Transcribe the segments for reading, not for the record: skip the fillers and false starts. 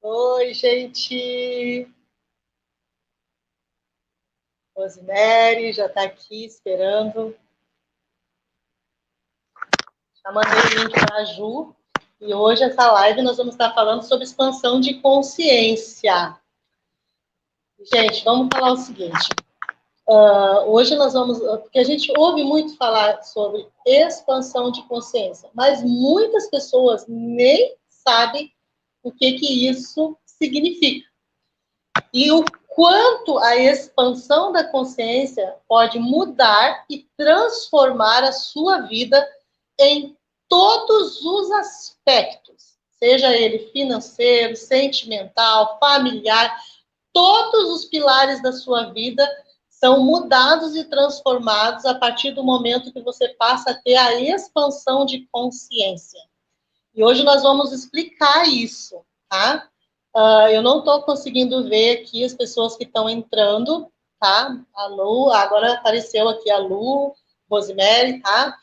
Oi, gente! Rosemary já está aqui esperando. Já mandei o link para a Ju. E hoje, essa live, nós vamos estar falando sobre expansão de consciência. Gente, vamos falar o seguinte. Hoje nós vamos... Porque a gente ouve muito falar sobre expansão de consciência, mas muitas pessoas nem sabem o que isso significa. E o quanto a expansão da consciência pode mudar e transformar a sua vida em todos os aspectos, seja ele financeiro, sentimental, familiar, todos os pilares da sua vida são mudados e transformados a partir do momento que você passa a ter a expansão de consciência. E hoje nós vamos explicar isso, tá? Eu não estou conseguindo ver aqui as pessoas que estão entrando, tá? A Lu, agora apareceu aqui a Lu, Rosemary, tá?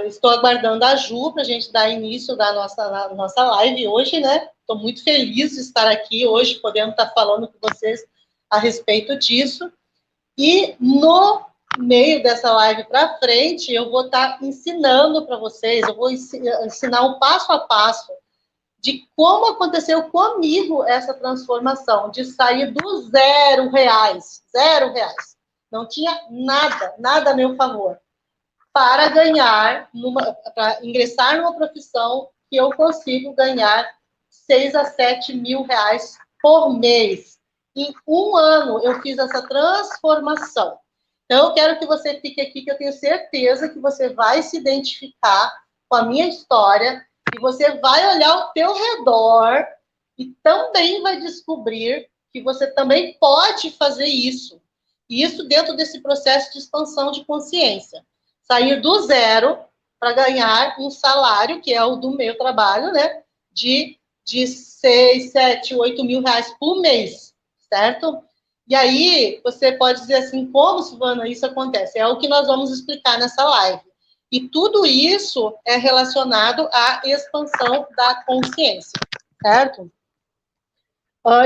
Estou aguardando a Ju para a gente dar início da nossa live hoje, né? Estou muito feliz de estar aqui hoje, podendo estar falando com vocês a respeito disso. E no meio dessa live para frente, eu vou estar ensinando para vocês, eu vou ensinar um passo a passo de como aconteceu comigo essa transformação, de sair do R$0, não tinha nada a meu favor, para ganhar, para ingressar numa profissão que eu consigo ganhar 6 a 7 mil reais por mês. Em um ano, eu fiz essa transformação. Então, eu quero que você fique aqui, que eu tenho certeza que você vai se identificar com a minha história, e você vai olhar ao teu redor e também vai descobrir que você também pode fazer isso. E isso dentro desse processo de expansão de consciência. Sair do zero para ganhar um salário, que é o do meu trabalho, né? De 6, 7, 8 mil reais por mês, certo? E aí, você pode dizer assim, como, Silvana, isso acontece? É o que nós vamos explicar nessa live. E tudo isso é relacionado à expansão da consciência, certo?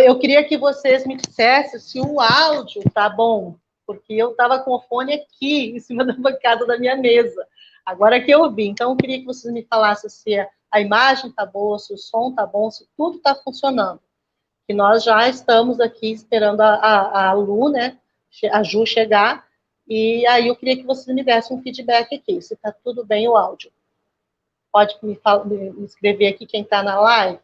Eu queria que vocês me dissessem se o áudio tá bom, porque eu estava com o fone aqui, em cima da bancada da minha mesa. Agora que eu vi. Então, eu queria que vocês me falassem se a imagem tá boa, se o som tá bom, se tudo está funcionando. Que nós já estamos aqui esperando a Lu, né, a Ju chegar, e aí eu queria que vocês me dessem um feedback aqui, se está tudo bem o áudio. Pode me escrever aqui quem está na live.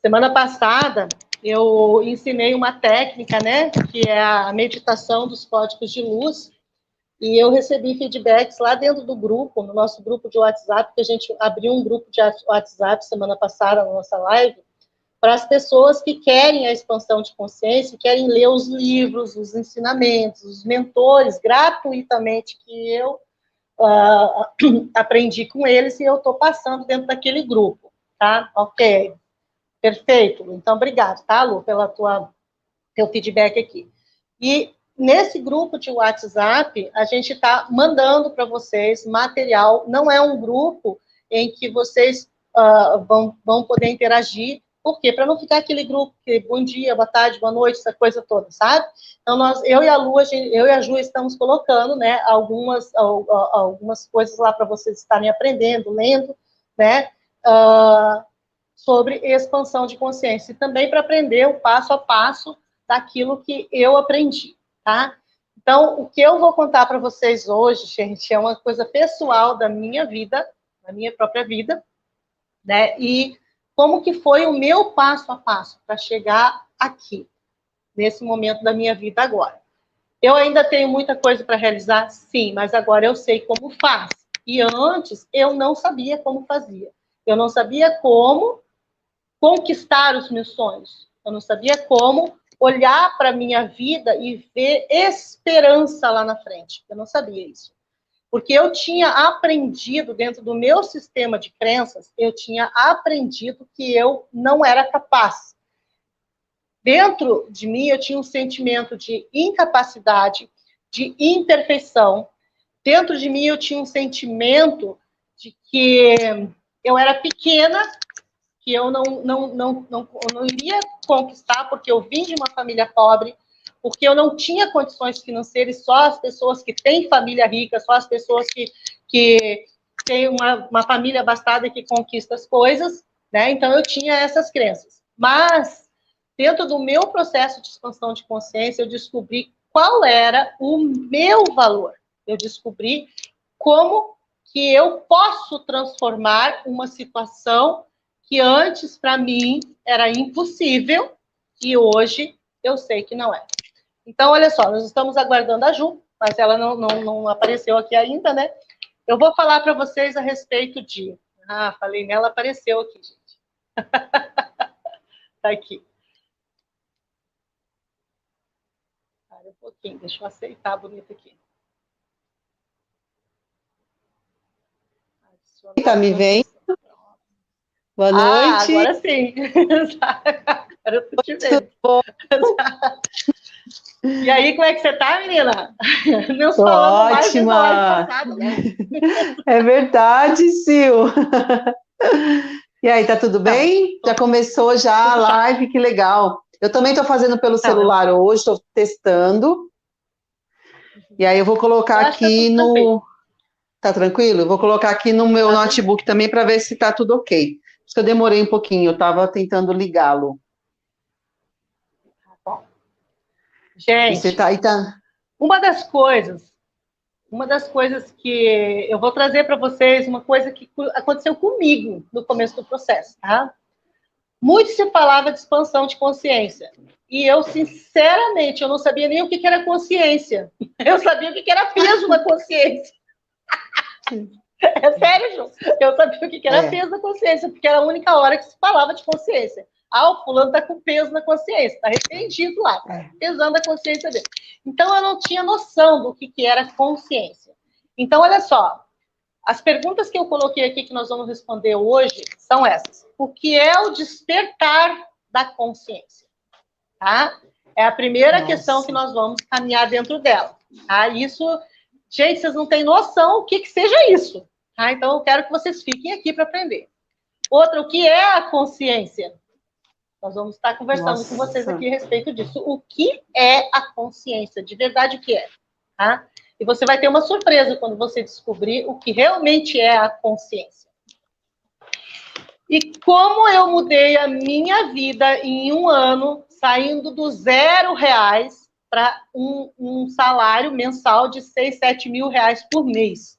Semana passada, eu ensinei uma técnica, né, que é a meditação dos códigos de luz, e eu recebi feedbacks lá dentro do grupo, no nosso grupo de WhatsApp, que a gente abriu um grupo de WhatsApp semana passada, na nossa live, para as pessoas que querem a expansão de consciência, querem ler os livros, os ensinamentos, os mentores, gratuitamente, que eu aprendi com eles, e eu estou passando dentro daquele grupo, tá? Ok, perfeito. Então, obrigado, tá, Lu, pela teu feedback aqui. E nesse grupo de WhatsApp, a gente está mandando para vocês material, não é um grupo em que vocês vão poder interagir. Por quê? Para não ficar aquele grupo que bom dia, boa tarde, boa noite, essa coisa toda, sabe? Então, eu e a Ju estamos colocando, né, algumas coisas lá para vocês estarem aprendendo, lendo, né, sobre expansão de consciência. E também para aprender o passo a passo daquilo que eu aprendi, tá? Então, o que eu vou contar para vocês hoje, gente, é uma coisa pessoal da minha vida, da minha própria vida, né? E como que foi o meu passo a passo para chegar aqui, nesse momento da minha vida agora. Eu ainda tenho muita coisa para realizar? Sim, mas agora eu sei como faz. E antes, eu não sabia como fazia. Eu não sabia como conquistar os meus sonhos. Eu não sabia como olhar para a minha vida e ver esperança lá na frente. Eu não sabia isso. Porque eu tinha aprendido, dentro do meu sistema de crenças, eu tinha aprendido que eu não era capaz. Dentro de mim, eu tinha um sentimento de incapacidade, de imperfeição. Dentro de mim, eu tinha um sentimento de que eu era pequena, que eu não iria conquistar, porque eu vim de uma família pobre, porque eu não tinha condições financeiras, só as pessoas que têm família rica, só as pessoas que têm uma família abastada e que conquistam as coisas, né? Então, eu tinha essas crenças. Mas, dentro do meu processo de expansão de consciência, eu descobri qual era o meu valor. Eu descobri como que eu posso transformar uma situação que antes, para mim, era impossível, e hoje eu sei que não é. Então, olha só, nós estamos aguardando a Ju, mas ela não apareceu aqui ainda, né? Eu vou falar para vocês a respeito de... Ah, falei nela, apareceu aqui, gente. Tá aqui. Para um pouquinho, deixa eu aceitar bonito aqui. Tá me vendo? Boa noite. Agora sim. Agora eu tô te vendo. E aí, como é que você tá, menina? Meus falando mais do live passado, né? É verdade, Sil. E aí, tá tudo bem? Já começou já a live, que legal. Eu também estou fazendo pelo celular hoje, estou testando. E aí eu vou colocar aqui no... Tá tranquilo? Eu vou colocar aqui no meu notebook também para ver se tá tudo ok. Por isso que eu demorei um pouquinho, eu estava tentando ligá-lo. Gente, você tá, uma das coisas que eu vou trazer para vocês, uma coisa que aconteceu comigo no começo do processo, tá? Muito se falava de expansão de consciência. E eu, sinceramente, eu não sabia nem o que era consciência. Eu sabia o que era peso na consciência. É sério, Ju? Eu sabia o que era peso na consciência, porque era a única hora que se falava de consciência. Ah, o fulano tá com peso na consciência, tá arrependido lá, tá pesando a consciência dele. Então, eu não tinha noção do que era consciência. Então, olha só, as perguntas que eu coloquei aqui que nós vamos responder hoje são essas. O que é o despertar da consciência? Tá? É a primeira questão que nós vamos caminhar dentro dela. Tá? Isso, gente, vocês não têm noção o que seja isso. Tá? Então, eu quero que vocês fiquem aqui para aprender. Outra, o que é a consciência? Nós vamos estar conversando com vocês aqui a respeito disso. O que é a consciência? De verdade, o que é? Tá? E você vai ter uma surpresa quando você descobrir o que realmente é a consciência. E como eu mudei a minha vida em um ano, saindo do R$0 para um salário mensal de 6, 7 mil reais por mês.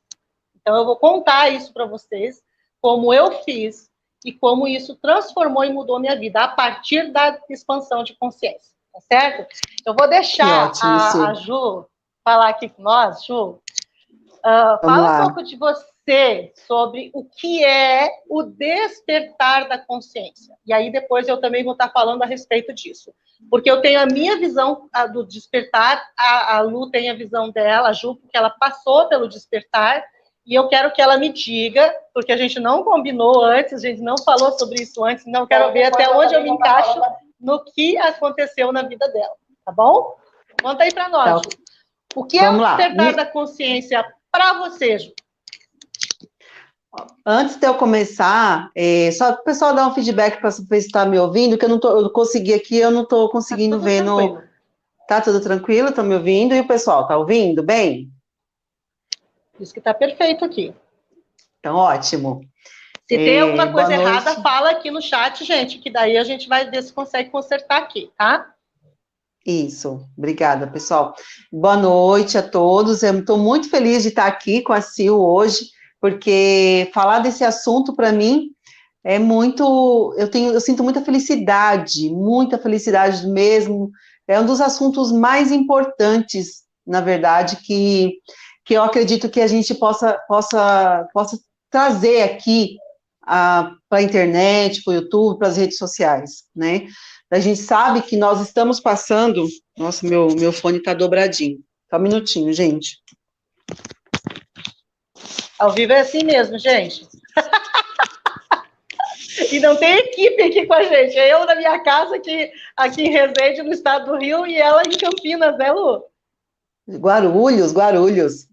Então, eu vou contar isso para vocês, como eu fiz e como isso transformou e mudou minha vida a partir da expansão de consciência, tá certo? Eu vou deixar a Ju falar aqui com nós. Ju, fala um pouco de você sobre o que é o despertar da consciência. E aí depois eu também vou estar falando a respeito disso. Porque eu tenho a minha visão do despertar, a Lu tem a visão dela, a Ju, porque ela passou pelo despertar, e eu quero que ela me diga, porque a gente não combinou antes, a gente não falou sobre isso antes, então eu quero ver até onde eu me encaixo no que aconteceu na vida dela, tá bom? Conta aí para nós, Ju. O que é o despertar da consciência para você, Ju? Antes de eu começar, só para o pessoal dar um feedback para ver se está me ouvindo, que eu não consegui aqui, eu não estou conseguindo ver no... Tá tudo tranquilo? Estão me ouvindo? E o pessoal, está ouvindo bem? Diz que está perfeito aqui. Então, ótimo. Se tem alguma coisa errada, fala aqui no chat, gente, que daí a gente vai ver se consegue consertar aqui, tá? Isso, obrigada, pessoal. Boa noite a todos. Eu estou muito feliz de estar aqui com a Sil hoje, porque falar desse assunto para mim é muito... Eu sinto muita felicidade mesmo. É um dos assuntos mais importantes, na verdade, que eu acredito que a gente possa trazer aqui para a internet, para o YouTube, para as redes sociais, né? A gente sabe que nós estamos passando... Nossa, meu fone está dobradinho. Só um minutinho, gente. Ao vivo é assim mesmo, gente. E não tem equipe aqui com a gente. É eu na minha casa, aqui em Resende, no estado do Rio, e ela em Campinas, né, Lu? Guarulhos, Guarulhos,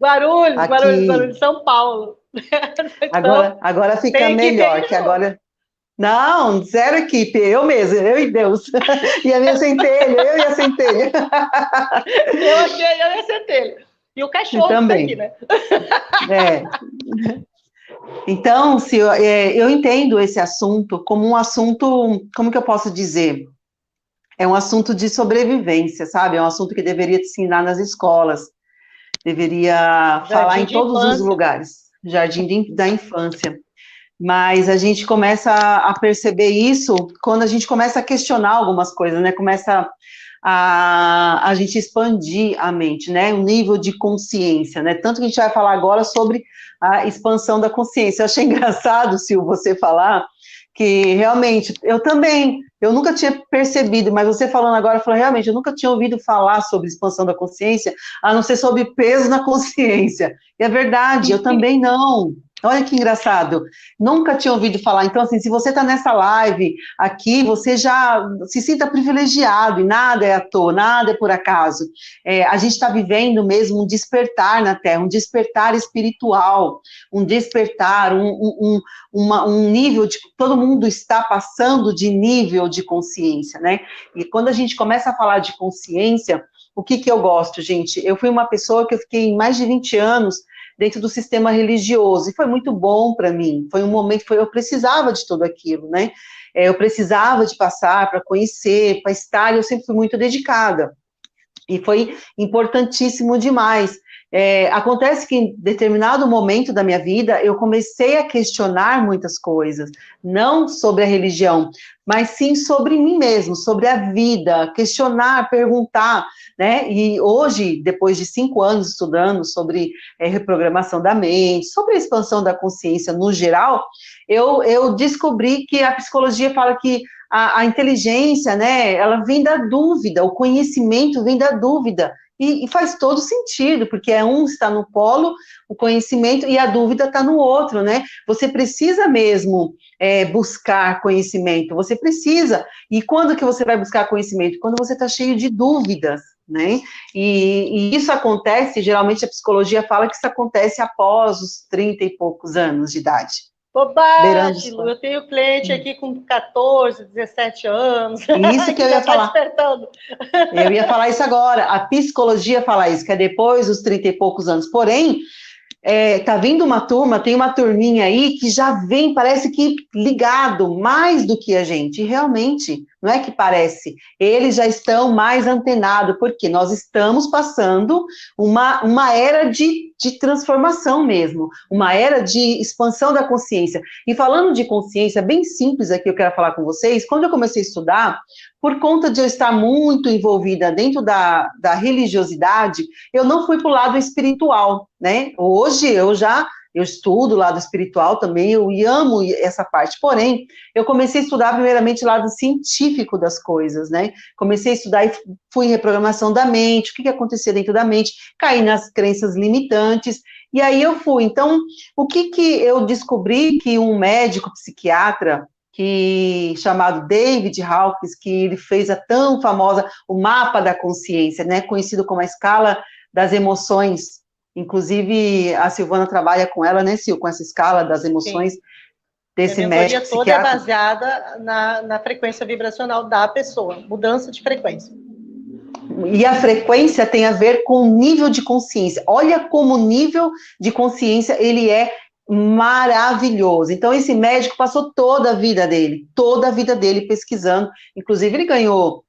São Paulo. Então, Agora fica tem equipe melhor, aí, que agora... Não, zero equipe, eu mesmo, eu e Deus. E a minha centelha, eu e a centelha. eu achei, eu e a centelha. E o cachorro que tá aqui, Também. né? É. Então, se eu entendo esse assunto como um assunto, como que eu posso dizer? É um assunto de sobrevivência, sabe? É um assunto que deveria se ensinar nas escolas, deveria falar Jardim em de todos os infância. lugares, da infância. Mas a gente começa a perceber isso quando a gente começa a questionar algumas coisas, né? Começa a gente expandir a mente, né? O nível de consciência, né? Tanto que a gente vai falar agora sobre a expansão da consciência. Eu achei engraçado, Sil, você falar que realmente, eu nunca tinha percebido, mas você falando agora, eu falei, realmente, eu nunca tinha ouvido falar sobre expansão da consciência, a não ser sobre peso na consciência. E é verdade, eu também não. Olha que engraçado, nunca tinha ouvido falar. Então, assim, se você está nessa live aqui, você já se sinta privilegiado, e nada é à toa, nada é por acaso. A gente está vivendo mesmo um despertar na Terra, um despertar espiritual, um despertar, um nível de... Todo mundo está passando de nível de consciência, né? E quando a gente começa a falar de consciência, o que eu gosto, gente? Eu fui uma pessoa que eu fiquei mais de 20 anos dentro do sistema religioso, e foi muito bom para mim, foi um momento, eu precisava de tudo aquilo, né, eu precisava de passar para conhecer, para estar, eu sempre fui muito dedicada, e foi importantíssimo demais. Acontece que em determinado momento da minha vida, eu comecei a questionar muitas coisas, não sobre a religião, mas sim sobre mim mesmo, sobre a vida, questionar, perguntar, né? E hoje, depois de 5 anos estudando sobre reprogramação da mente, sobre a expansão da consciência no geral, eu descobri que a psicologia fala que a inteligência, né, ela vem da dúvida, o conhecimento vem da dúvida, e faz todo sentido, porque um está no polo, o conhecimento, e a dúvida está no outro, né? Você precisa mesmo buscar conhecimento, você precisa, e quando que você vai buscar conhecimento? Quando você está cheio de dúvidas, né? E isso acontece, geralmente a psicologia fala que isso acontece após os 30 e poucos anos de idade. Beirando os... Bobagem, Lu. Eu tenho cliente aqui com 14, 17 anos, Isso que que eu já ia está falar. despertando. Eu ia falar isso agora. A psicologia fala isso, que é depois dos 30 e poucos anos. Porém, tá vindo uma turma, tem uma turminha aí que já vem, parece que ligado mais do que a gente. E realmente, não é que parece, eles já estão mais antenados, porque nós estamos passando uma era de transformação mesmo, uma era de expansão da consciência. E falando de consciência, bem simples aqui, eu quero falar com vocês, quando eu comecei a estudar, por conta de eu estar muito envolvida dentro da religiosidade, eu não fui para o lado espiritual, né? Hoje eu estudo o lado espiritual também, eu amo essa parte, porém, eu comecei a estudar primeiramente o lado científico das coisas, né? Comecei a estudar e fui em reprogramação da mente, o que acontecia dentro da mente, caí nas crenças limitantes, e aí eu fui. Então, o que eu descobri que um médico psiquiatra, chamado David Hawkins, que ele fez a tão famosa, o mapa da consciência, né, conhecido como a escala das emoções, inclusive a Silvana trabalha com ela, né, Sil, com essa escala das emoções, Sim. desse A médico mentoria toda é psiquiatra. baseada na frequência vibracional da pessoa, mudança de frequência. E a frequência tem a ver com o nível de consciência. Olha como o nível de consciência ele é maravilhoso. Então, esse médico passou toda a vida dele pesquisando. Inclusive, ele ganhou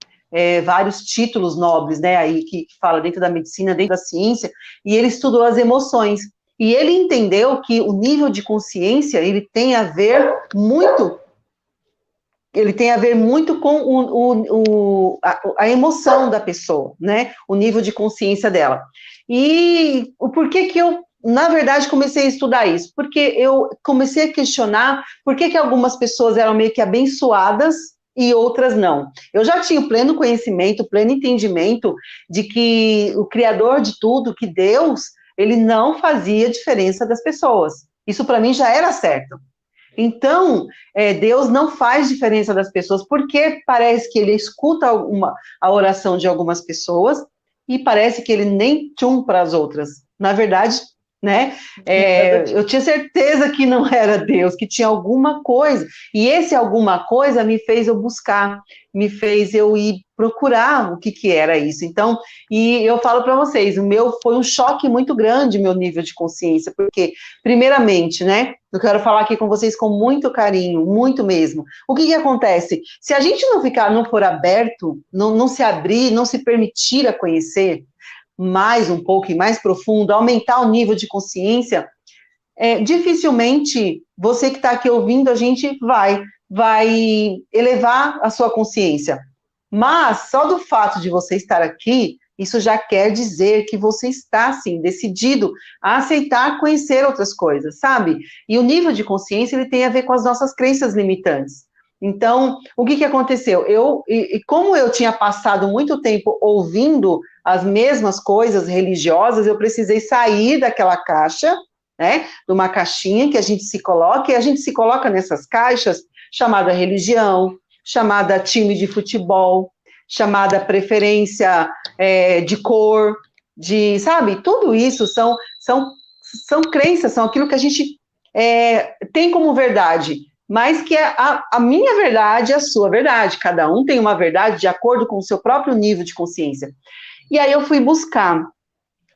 vários títulos nobres, né, aí que fala dentro da medicina, dentro da ciência, e ele estudou as emoções. E ele entendeu que o nível de consciência, ele tem a ver muito com a emoção da pessoa, né? O nível de consciência dela. E o porquê que eu, na verdade, comecei a estudar isso? Porque eu comecei a questionar por que algumas pessoas eram meio que abençoadas e outras não. Eu já tinha pleno conhecimento, pleno entendimento de que o Criador de tudo, que Deus, ele não fazia diferença das pessoas. Isso para mim já era certo. Então, Deus não faz diferença das pessoas, porque parece que ele escuta a oração de algumas pessoas e parece que ele nem tchum para as outras. Na verdade, né? Eu tinha certeza que não era Deus, que tinha alguma coisa, e esse alguma coisa me fez eu buscar, me fez eu ir procurar o que era isso. Então, e eu falo para vocês, o meu foi um choque muito grande, meu nível de consciência, porque, primeiramente, né, eu quero falar aqui com vocês com muito carinho, muito mesmo. O que acontece? Se a gente não for aberto, não se abrir, não se permitir a conhecer, mais um pouco e mais profundo, aumentar o nível de consciência, dificilmente você que está aqui ouvindo a gente vai elevar a sua consciência. Mas só do fato de você estar aqui, isso já quer dizer que você está, sim, decidido a aceitar conhecer outras coisas, sabe? E o nível de consciência, ele tem a ver com as nossas crenças limitantes. Então, o que aconteceu? Como eu tinha passado muito tempo ouvindo as mesmas coisas religiosas, eu precisei sair daquela caixa, né, de uma caixinha que a gente se coloca, e a gente se coloca nessas caixas, chamada religião, chamada time de futebol, chamada preferência de cor, sabe, tudo isso são crenças, são aquilo que a gente tem como verdade, mas que a minha verdade é a sua verdade, cada um tem uma verdade de acordo com o seu próprio nível de consciência. E aí eu fui buscar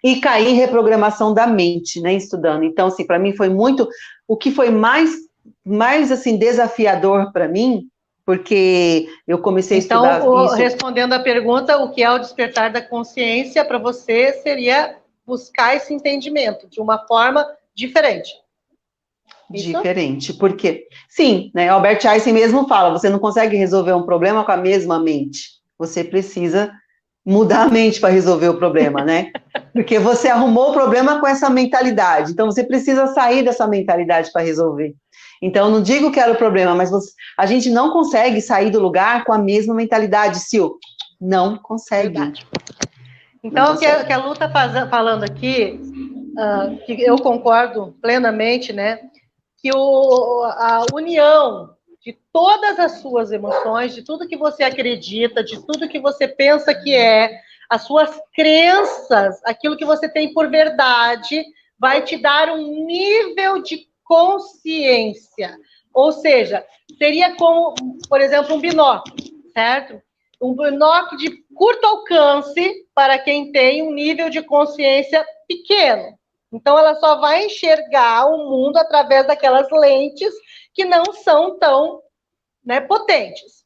e caí em reprogramação da mente, né, estudando. Então, assim, para mim foi muito, o que foi mais assim, desafiador para mim, porque eu comecei a estudar isso. Respondendo a pergunta, o que é o despertar da consciência para você seria buscar esse entendimento de uma forma diferente. Diferente, porque, sim, né, Albert Einstein mesmo fala, você não consegue resolver um problema com a mesma mente, você precisa mudar a mente para resolver o problema, né? Porque você arrumou o problema com essa mentalidade, então você precisa sair dessa mentalidade para resolver. Então, eu não digo que era o problema, mas a gente não consegue sair do lugar com a mesma mentalidade, Sil. Não consegue. Verdade. Então, o que a Lu está falando aqui, que eu concordo plenamente, né? Que a união de todas as suas emoções, de tudo que você acredita, de tudo que você pensa que as suas crenças, aquilo que você tem por verdade, vai te dar um nível de consciência. Ou seja, seria como, por exemplo, um binóculo, certo? Um binóculo de curto alcance para quem tem um nível de consciência pequeno. Então, ela só vai enxergar o mundo através daquelas lentes que não são tão, né, potentes.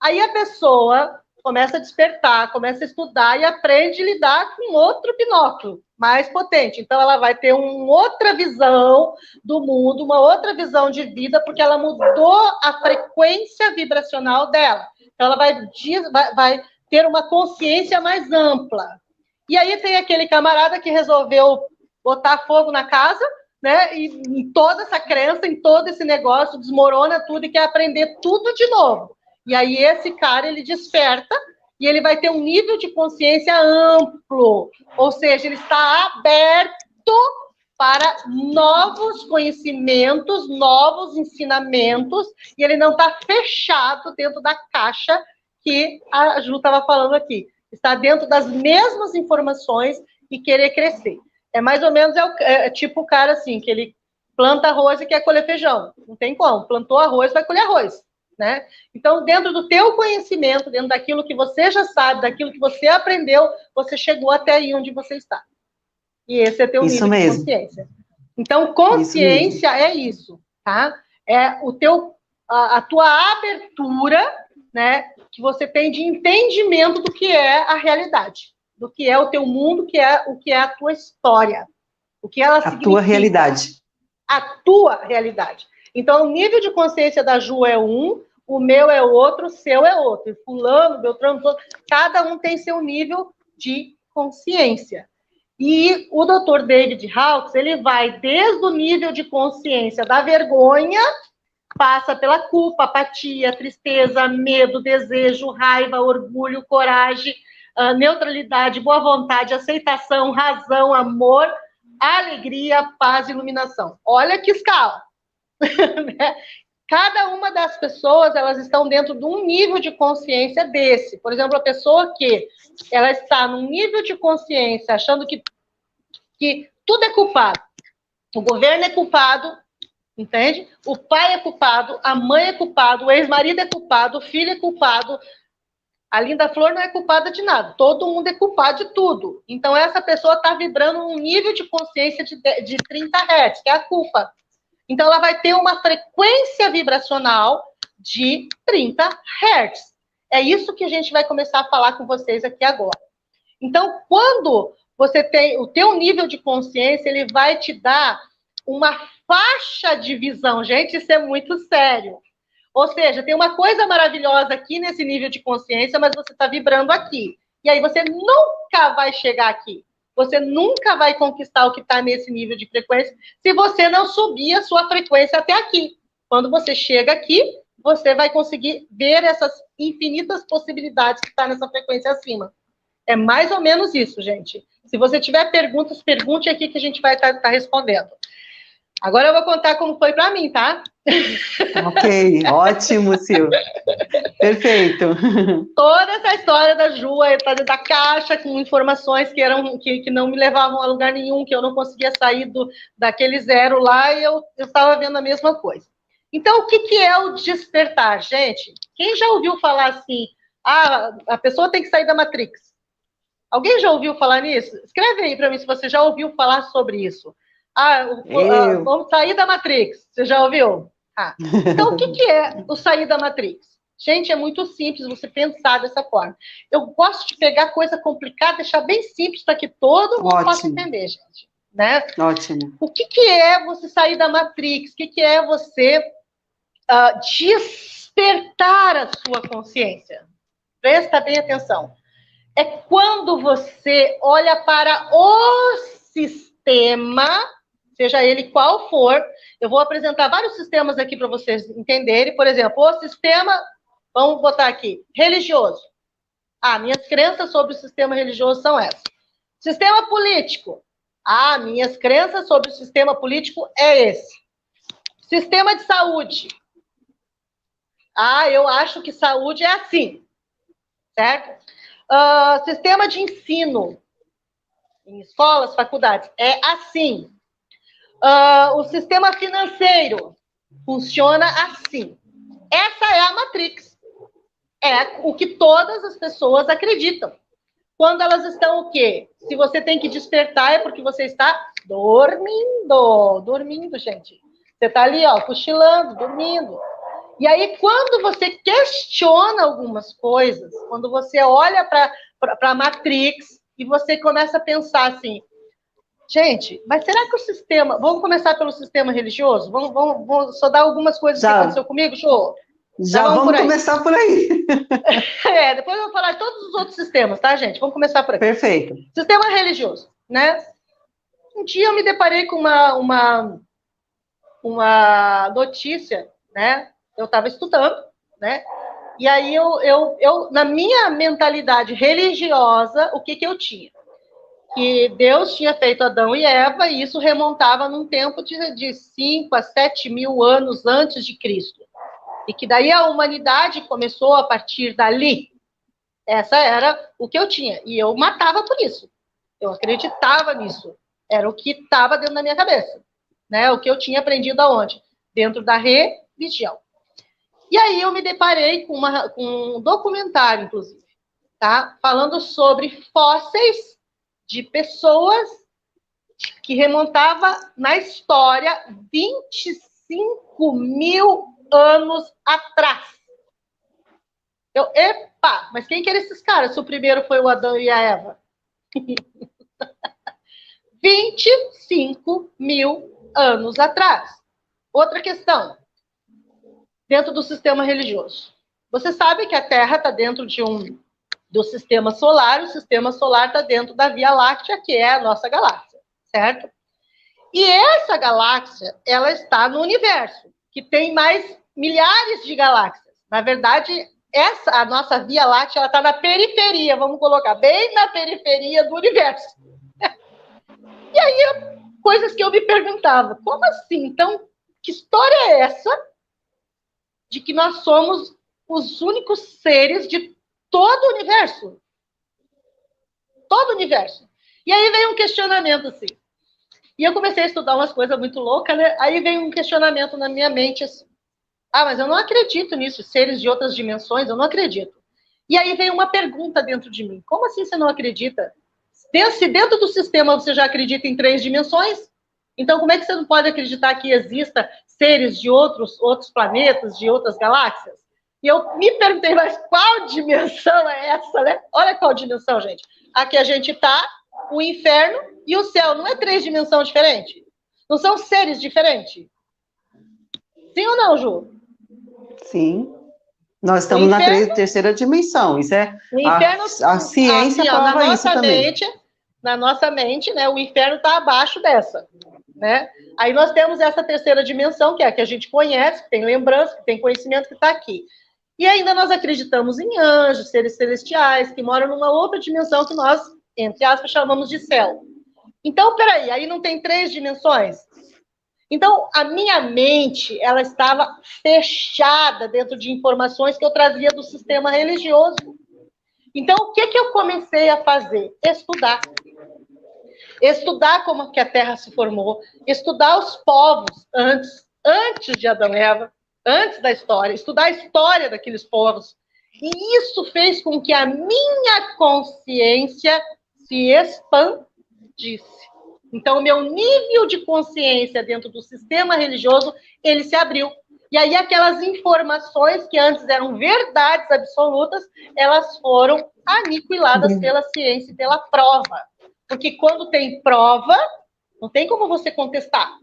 Aí a pessoa começa a despertar, começa a estudar e aprende a lidar com outro binóculo mais potente. Então, ela vai ter uma outra visão do mundo, uma outra visão de vida, porque ela mudou a frequência vibracional dela. Então, ela vai ter uma consciência mais ampla. E aí tem aquele camarada que resolveu botar fogo na casa, né? E em toda essa crença, em todo esse negócio, desmorona tudo e quer aprender tudo de novo. E aí esse cara, ele desperta e ele vai ter um nível de consciência amplo, ou seja, ele está aberto para novos conhecimentos, novos ensinamentos, e ele não está fechado dentro da caixa que a Ju estava falando aqui. Está dentro das mesmas informações e querer crescer. É mais ou menos tipo o cara assim, que ele planta arroz e quer colher feijão. Não tem como. Plantou arroz, vai colher arroz, né? Então, dentro do teu conhecimento, dentro daquilo que você já sabe, daquilo que você aprendeu, você chegou até aí onde você está. E esse é teu nível de consciência. Então, consciência é isso, tá? É a tua abertura, né? Que você tem de entendimento do que é a realidade, do que é o teu mundo, o que é a tua história, o que ela significa. A tua realidade. A tua realidade. Então, o nível de consciência da Ju é um, o meu é outro, o seu é outro. E fulano, Beltrano, cada um tem seu nível de consciência. E o Dr. David Hawkes, ele vai desde o nível de consciência da vergonha, passa pela culpa, apatia, tristeza, medo, desejo, raiva, orgulho, coragem, neutralidade, boa vontade, aceitação, razão, amor, alegria, paz e iluminação. Olha que escala. Cada uma das pessoas, elas estão dentro de um nível de consciência desse. Por exemplo, a pessoa que ela está num nível de consciência achando que tudo é culpado, O governo é culpado, entende? O pai é culpado, a mãe é culpado, o ex-marido é culpado, o filho é culpado. A Linda Flor não é culpada de nada. Todo mundo é culpado de tudo. Então, essa pessoa está vibrando um nível de consciência de 30 Hz, que é a culpa. Então, ela vai ter uma frequência vibracional de 30 Hz. É isso que a gente vai começar a falar com vocês aqui agora. Então, quando você tem o teu nível de consciência, ele vai te dar uma faixa de visão. Gente, isso é muito sério. Ou seja, tem uma coisa maravilhosa aqui nesse nível de consciência, mas você está vibrando aqui. E aí você nunca vai chegar aqui. Você nunca vai conquistar o que está nesse nível de frequência se você não subir a sua frequência até aqui. Quando você chega aqui, você vai conseguir ver essas infinitas possibilidades que estão nessa frequência acima. É mais ou menos isso, gente. Se você tiver perguntas, pergunte aqui que a gente vai estar respondendo. Agora eu vou contar como foi para mim, tá? Ok, ótimo, Sil. Perfeito. Toda essa história da Ju, da caixa, com informações que não me levavam a lugar nenhum, que eu não conseguia sair daquele zero lá, e eu estava vendo a mesma coisa. Então, o que é o despertar, gente? Quem já ouviu falar assim, a pessoa tem que sair da Matrix? Alguém já ouviu falar nisso? Escreve aí para mim se você já ouviu falar sobre isso. Vamos sair da Matrix. Você já ouviu? Então, o que é o sair da Matrix? Gente, é muito simples você pensar dessa forma. Eu gosto de pegar coisa complicada, deixar bem simples para que todo mundo possa entender, gente. Né? Ótimo. O que é você sair da Matrix? O que é você despertar a sua consciência? Presta bem atenção. É quando você olha para o sistema, seja ele qual for. Eu vou apresentar vários sistemas aqui para vocês entenderem. Por exemplo, o sistema, vamos botar aqui, religioso. Minhas crenças sobre o sistema religioso são essas. Sistema político. Minhas crenças sobre o sistema político é esse. Sistema de saúde. Eu acho que saúde é assim. Certo? Sistema de ensino. Em escolas, faculdades. É assim. O sistema financeiro funciona assim. Essa é a Matrix. É o que todas as pessoas acreditam. Quando elas estão o quê? Se você tem que despertar é porque você está dormindo. Dormindo, gente. Você está ali, cochilando, dormindo. E aí, quando você questiona algumas coisas, quando você olha para a Matrix e você começa a pensar assim, gente, mas será que o sistema... Vamos começar pelo sistema religioso? Vamos só dar algumas coisas que aconteceu comigo, Jô? Já vamos começar por aí. Depois eu vou falar de todos os outros sistemas, tá, gente? Vamos começar por aqui. Perfeito. Sistema religioso, né? Um dia eu me deparei com uma notícia, né? Eu estava estudando, né? E aí eu, na minha mentalidade religiosa, o que eu tinha? Que Deus tinha feito Adão e Eva, e isso remontava num tempo de 5 a 7 mil anos antes de Cristo. E que daí a humanidade começou a partir dali. Essa era o que eu tinha. E eu matava por isso. Eu acreditava nisso. Era o que estava dentro da minha cabeça. Né? O que eu tinha aprendido aonde? Dentro da religião. E aí eu me deparei com um documentário, inclusive, tá? Falando sobre fósseis de pessoas que remontava na história 25 mil anos atrás. Epa, mas quem que eram esses caras se o primeiro foi o Adão e a Eva? 25 mil anos atrás. Outra questão. Dentro do sistema religioso. Você sabe que a Terra está dentro do sistema solar, o sistema solar está dentro da Via Láctea, que é a nossa galáxia, certo? E essa galáxia, ela está no universo, que tem mais milhares de galáxias. Na verdade, a nossa Via Láctea, ela está na periferia, vamos colocar, bem na periferia do universo. E aí, coisas que eu me perguntava, como assim? Então, que história é essa de que nós somos os únicos seres de todo o universo? Todo o universo. E aí vem um questionamento assim. E eu comecei a estudar umas coisas muito loucas, né? Aí veio um questionamento na minha mente, assim, mas eu não acredito nisso, seres de outras dimensões, eu não acredito. E aí veio uma pergunta dentro de mim, como assim você não acredita? Se dentro do sistema você já acredita em 3 dimensões, então como é que você não pode acreditar que exista seres de outros planetas, de outras galáxias? E eu me perguntei, mas qual dimensão é essa, né? Olha qual dimensão, gente. Aqui a gente está, o inferno e o céu. Não é 3 dimensões diferentes? Não são seres diferentes? Sim ou não, Ju? Sim. Nós estamos na terceira dimensão. Isso é o inferno, a ciência assim, prova isso também. Na nossa mente, né, o inferno está abaixo dessa, né? Aí nós temos essa terceira dimensão, que é a que a gente conhece, que tem lembrança, que tem conhecimento, que está aqui. E ainda nós acreditamos em anjos, seres celestiais, que moram numa outra dimensão que nós, entre aspas, chamamos de céu. Então, peraí, aí não tem 3 dimensões? Então, a minha mente, ela estava fechada dentro de informações que eu trazia do sistema religioso. Então, o que eu comecei a fazer? Estudar. Estudar como que a Terra se formou, estudar os povos antes de Adão e Eva, antes da história, estudar a história daqueles povos. E isso fez com que a minha consciência se expandisse. Então, o meu nível de consciência dentro do sistema religioso, ele se abriu. E aí, aquelas informações que antes eram verdades absolutas, elas foram aniquiladas pela ciência e pela prova. Porque quando tem prova, não tem como você contestar.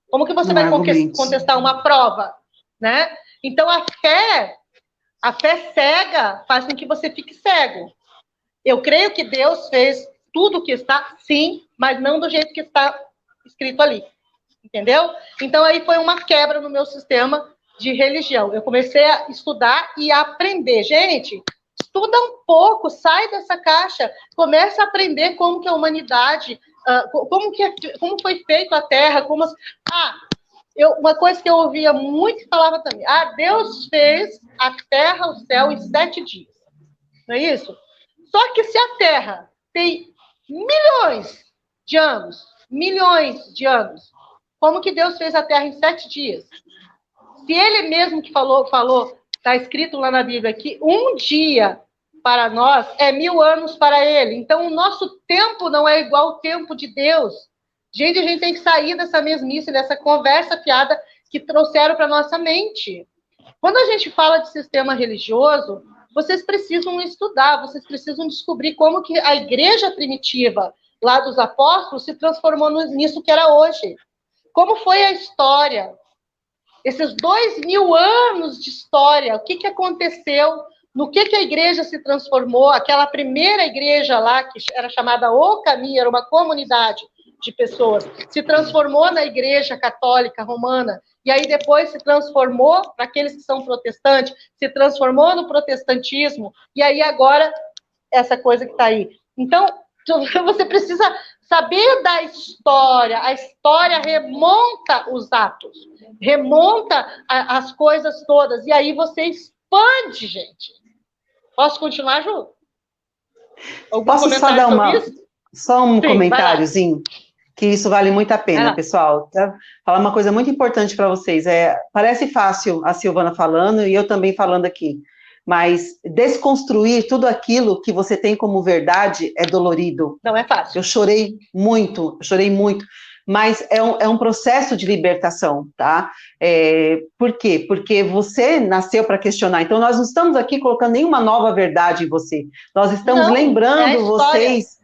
Como que você vai contestar uma prova, né? Então, a fé cega faz com que você fique cego. Eu creio que Deus fez tudo o que está, sim, mas não do jeito que está escrito ali. Entendeu? Então, aí foi uma quebra no meu sistema de religião. Eu comecei a estudar e a aprender. Gente, estuda um pouco, sai dessa caixa, começa a aprender como que a humanidade, como foi feito a Terra, uma coisa que eu ouvia muito e falava também, Deus fez a Terra, o céu em 7 dias. Não é isso? Só que se a Terra tem milhões de anos, como que Deus fez a Terra em 7 dias? Se ele mesmo que falou, está escrito lá na Bíblia que um dia para nós é 1000 anos para ele. Então, o nosso tempo não é igual ao tempo de Deus. Gente, a gente tem que sair dessa mesmice, dessa conversa fiada que trouxeram para nossa mente. Quando a gente fala de sistema religioso, vocês precisam estudar, vocês precisam descobrir como que a igreja primitiva lá dos apóstolos se transformou nisso que era hoje. Como foi a história? Esses 2000 anos de história, o que aconteceu? No que a igreja se transformou? Aquela primeira igreja lá, que era chamada O Caminho, era uma comunidade de pessoas, se transformou na igreja católica romana, e aí depois se transformou, para aqueles que são protestantes, se transformou no protestantismo, e aí agora, essa coisa que está aí. Então, você precisa saber da história, a história remonta os atos, remonta as coisas todas, e aí você expande, gente. Posso continuar, Ju? Posso só dar só um comentáriozinho? Que isso vale muito a pena, pessoal. Tá? Falar uma coisa muito importante para vocês. Parece fácil a Silvana falando e eu também falando aqui, mas desconstruir tudo aquilo que você tem como verdade é dolorido. Não é fácil. Eu chorei muito, mas é um processo de libertação, tá? Por quê? Porque você nasceu para questionar, então nós não estamos aqui colocando nenhuma nova verdade em você, nós estamos lembrando vocês,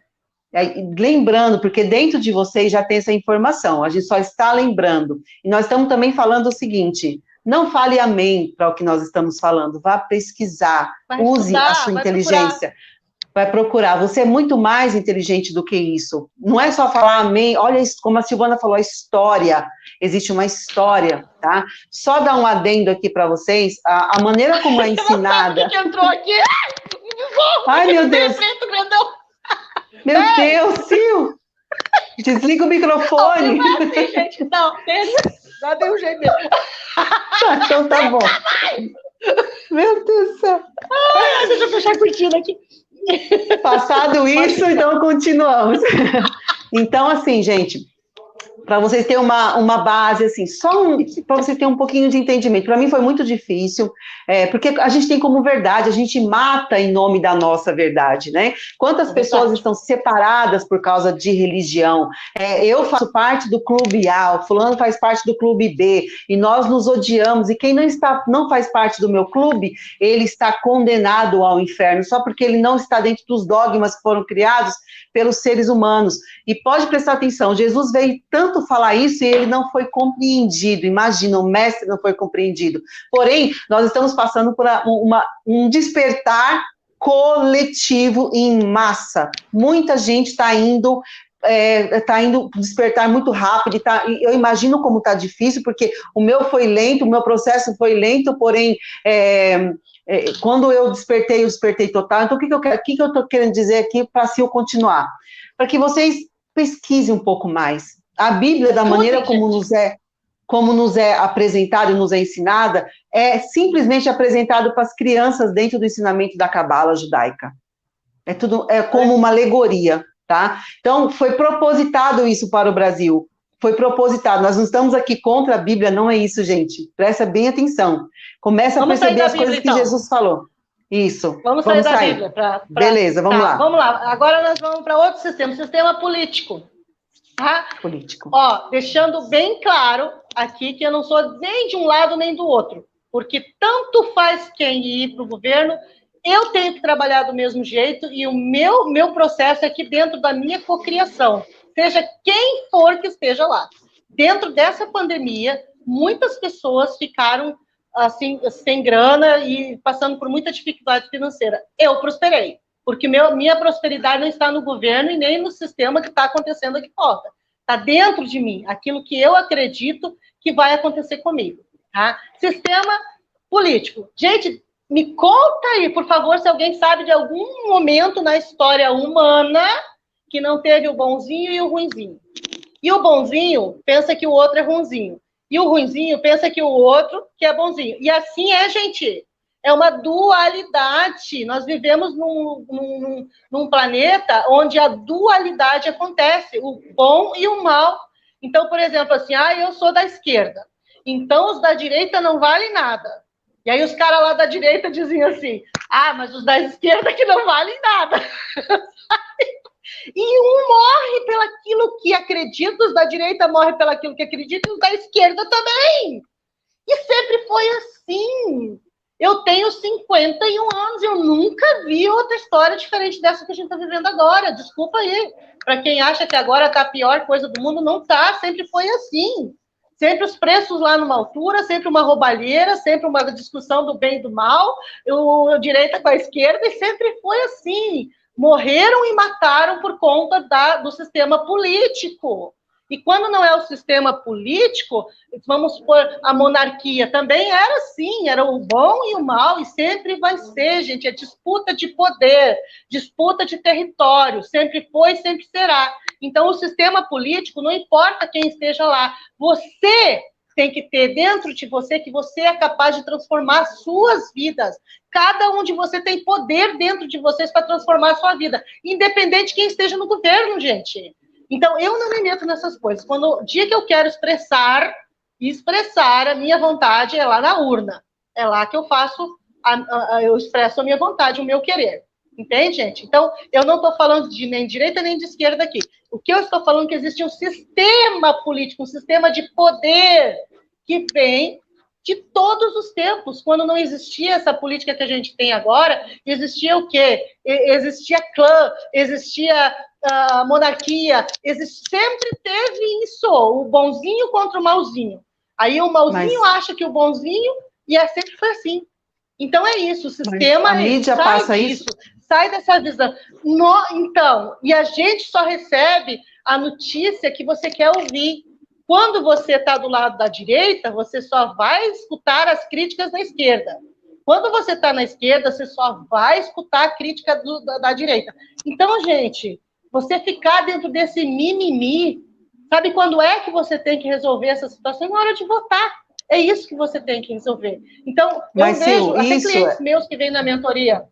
porque dentro de vocês já tem essa informação, a gente só está lembrando, e nós estamos também falando o seguinte, não fale amém para o que nós estamos falando, vá pesquisar, use a sua inteligência, vai procurar, você é muito mais inteligente do que isso, não é só falar amém, olha isso, como a Silvana falou, a história, existe uma história, tá? Só dar um adendo aqui para vocês, a maneira como é ensinada... Não sabe o que entrou aqui? Ai, meu Deus! Meu Deus, Sil! Desliga o microfone! Assim, gente, não, já deu um jeito mesmo. Então tá bom. Meu Deus do céu! Deixa eu fechar a cortina aqui. Passado isso, então continuamos. Então, assim, gente, para vocês terem uma base, assim, para vocês terem um pouquinho de entendimento. Para mim foi muito difícil, porque a gente tem como verdade, a gente mata em nome da nossa verdade, né? Quantas pessoas estão separadas por causa de religião? Eu faço parte do clube A, o fulano faz parte do clube B, e nós nos odiamos, e quem não faz parte do meu clube, ele está condenado ao inferno, só porque ele não está dentro dos dogmas que foram criados pelos seres humanos. E pode prestar atenção, Jesus veio tanto falar isso e ele não foi compreendido. Imagina, o mestre não foi compreendido. Porém, nós estamos passando por um despertar coletivo em massa. Muita gente está indo despertar muito rápido, eu imagino como está difícil, porque o meu foi lento, o meu processo foi lento, porém, quando eu despertei total. Então, o que eu estou querendo dizer aqui para se eu continuar? Para que vocês pesquisem um pouco mais. A Bíblia, da maneira como nos é apresentada e nos é ensinada, é simplesmente apresentado para as crianças dentro do ensinamento da Cabala judaica. É como uma alegoria, tá? Então, foi propositado isso para o Brasil. Foi propositado. Nós não estamos aqui contra a Bíblia, não é isso, gente. Presta bem atenção. Começa a perceber as coisas que Jesus falou. Isso. Vamos sair da Bíblia. Beleza, vamos lá. Vamos lá. Agora nós vamos para outro sistema político. Tá? Político. Ó, deixando bem claro aqui que eu não sou nem de um lado nem do outro, porque tanto faz quem ir para o governo, eu tenho que trabalhar do mesmo jeito e o meu processo é aqui dentro da minha cocriação, seja quem for que esteja lá. Dentro dessa pandemia, muitas pessoas ficaram assim, sem grana e passando por muita dificuldade financeira. Eu prosperei, porque minha prosperidade não está no governo e nem no sistema que está acontecendo aqui fora. Está dentro de mim, aquilo que eu acredito que vai acontecer comigo. Tá? Sistema político. Gente, me conta aí, por favor, se alguém sabe de algum momento na história humana que não teve o bonzinho e o ruinzinho. E o bonzinho pensa que o outro é ruinzinho. E o ruinzinho pensa que o outro que é bonzinho. E assim gente. É uma dualidade. Nós vivemos num planeta onde a dualidade acontece, o bom e o mal. Então, por exemplo, assim, eu sou da esquerda, então os da direita não valem nada. E aí os caras lá da direita diziam assim, mas os da esquerda que não valem nada. E um morre pelaquilo que acredita, os da direita morrem pelaquilo que acredita, e os da esquerda também. E sempre foi assim. Eu tenho 51 anos, eu nunca vi outra história diferente dessa que a gente está vivendo agora. Desculpa aí. Para quem acha que agora está a pior coisa do mundo, não está. Sempre foi assim. Sempre os preços lá numa altura, sempre uma roubalheira, sempre uma discussão do bem e do mal, a direita com a esquerda, e sempre foi assim. Morreram e mataram por conta do sistema político. E quando não é o sistema político, vamos supor, a monarquia também era assim, era o bom e o mal, e sempre vai ser, gente, é disputa de poder, disputa de território, sempre foi e sempre será. Então, o sistema político, não importa quem esteja lá, você tem que ter dentro de você que você é capaz de transformar suas vidas. Cada um de você tem poder dentro de vocês para transformar a sua vida, independente de quem esteja no governo, gente. Então, eu não me meto nessas coisas. O dia que eu quero expressar a minha vontade é lá na urna. É lá que eu faço, eu expresso a minha vontade, o meu querer. Entende, gente? Então, eu não estou falando de nem direita nem de esquerda aqui. O que eu estou falando é que existe um sistema político, um sistema de poder que vem de todos os tempos. Quando não existia essa política que a gente tem agora, existia o quê? Existia clã, existia monarquia, sempre teve isso, o bonzinho contra o malzinho. Aí o malzinho acha que o bonzinho, e sempre foi assim. Então é isso, o sistema a mídia passa disso, sai dessa visão. Então, e a gente só recebe a notícia que você quer ouvir. Quando você está do lado da direita, você só vai escutar as críticas da esquerda. Quando você está na esquerda, você só vai escutar a crítica da direita. Então, gente, você ficar dentro desse mimimi, sabe quando é que você tem que resolver essa situação? Na hora de votar. É isso que você tem que resolver. Então, eu vejo até clientes meus que vêm na mentoria,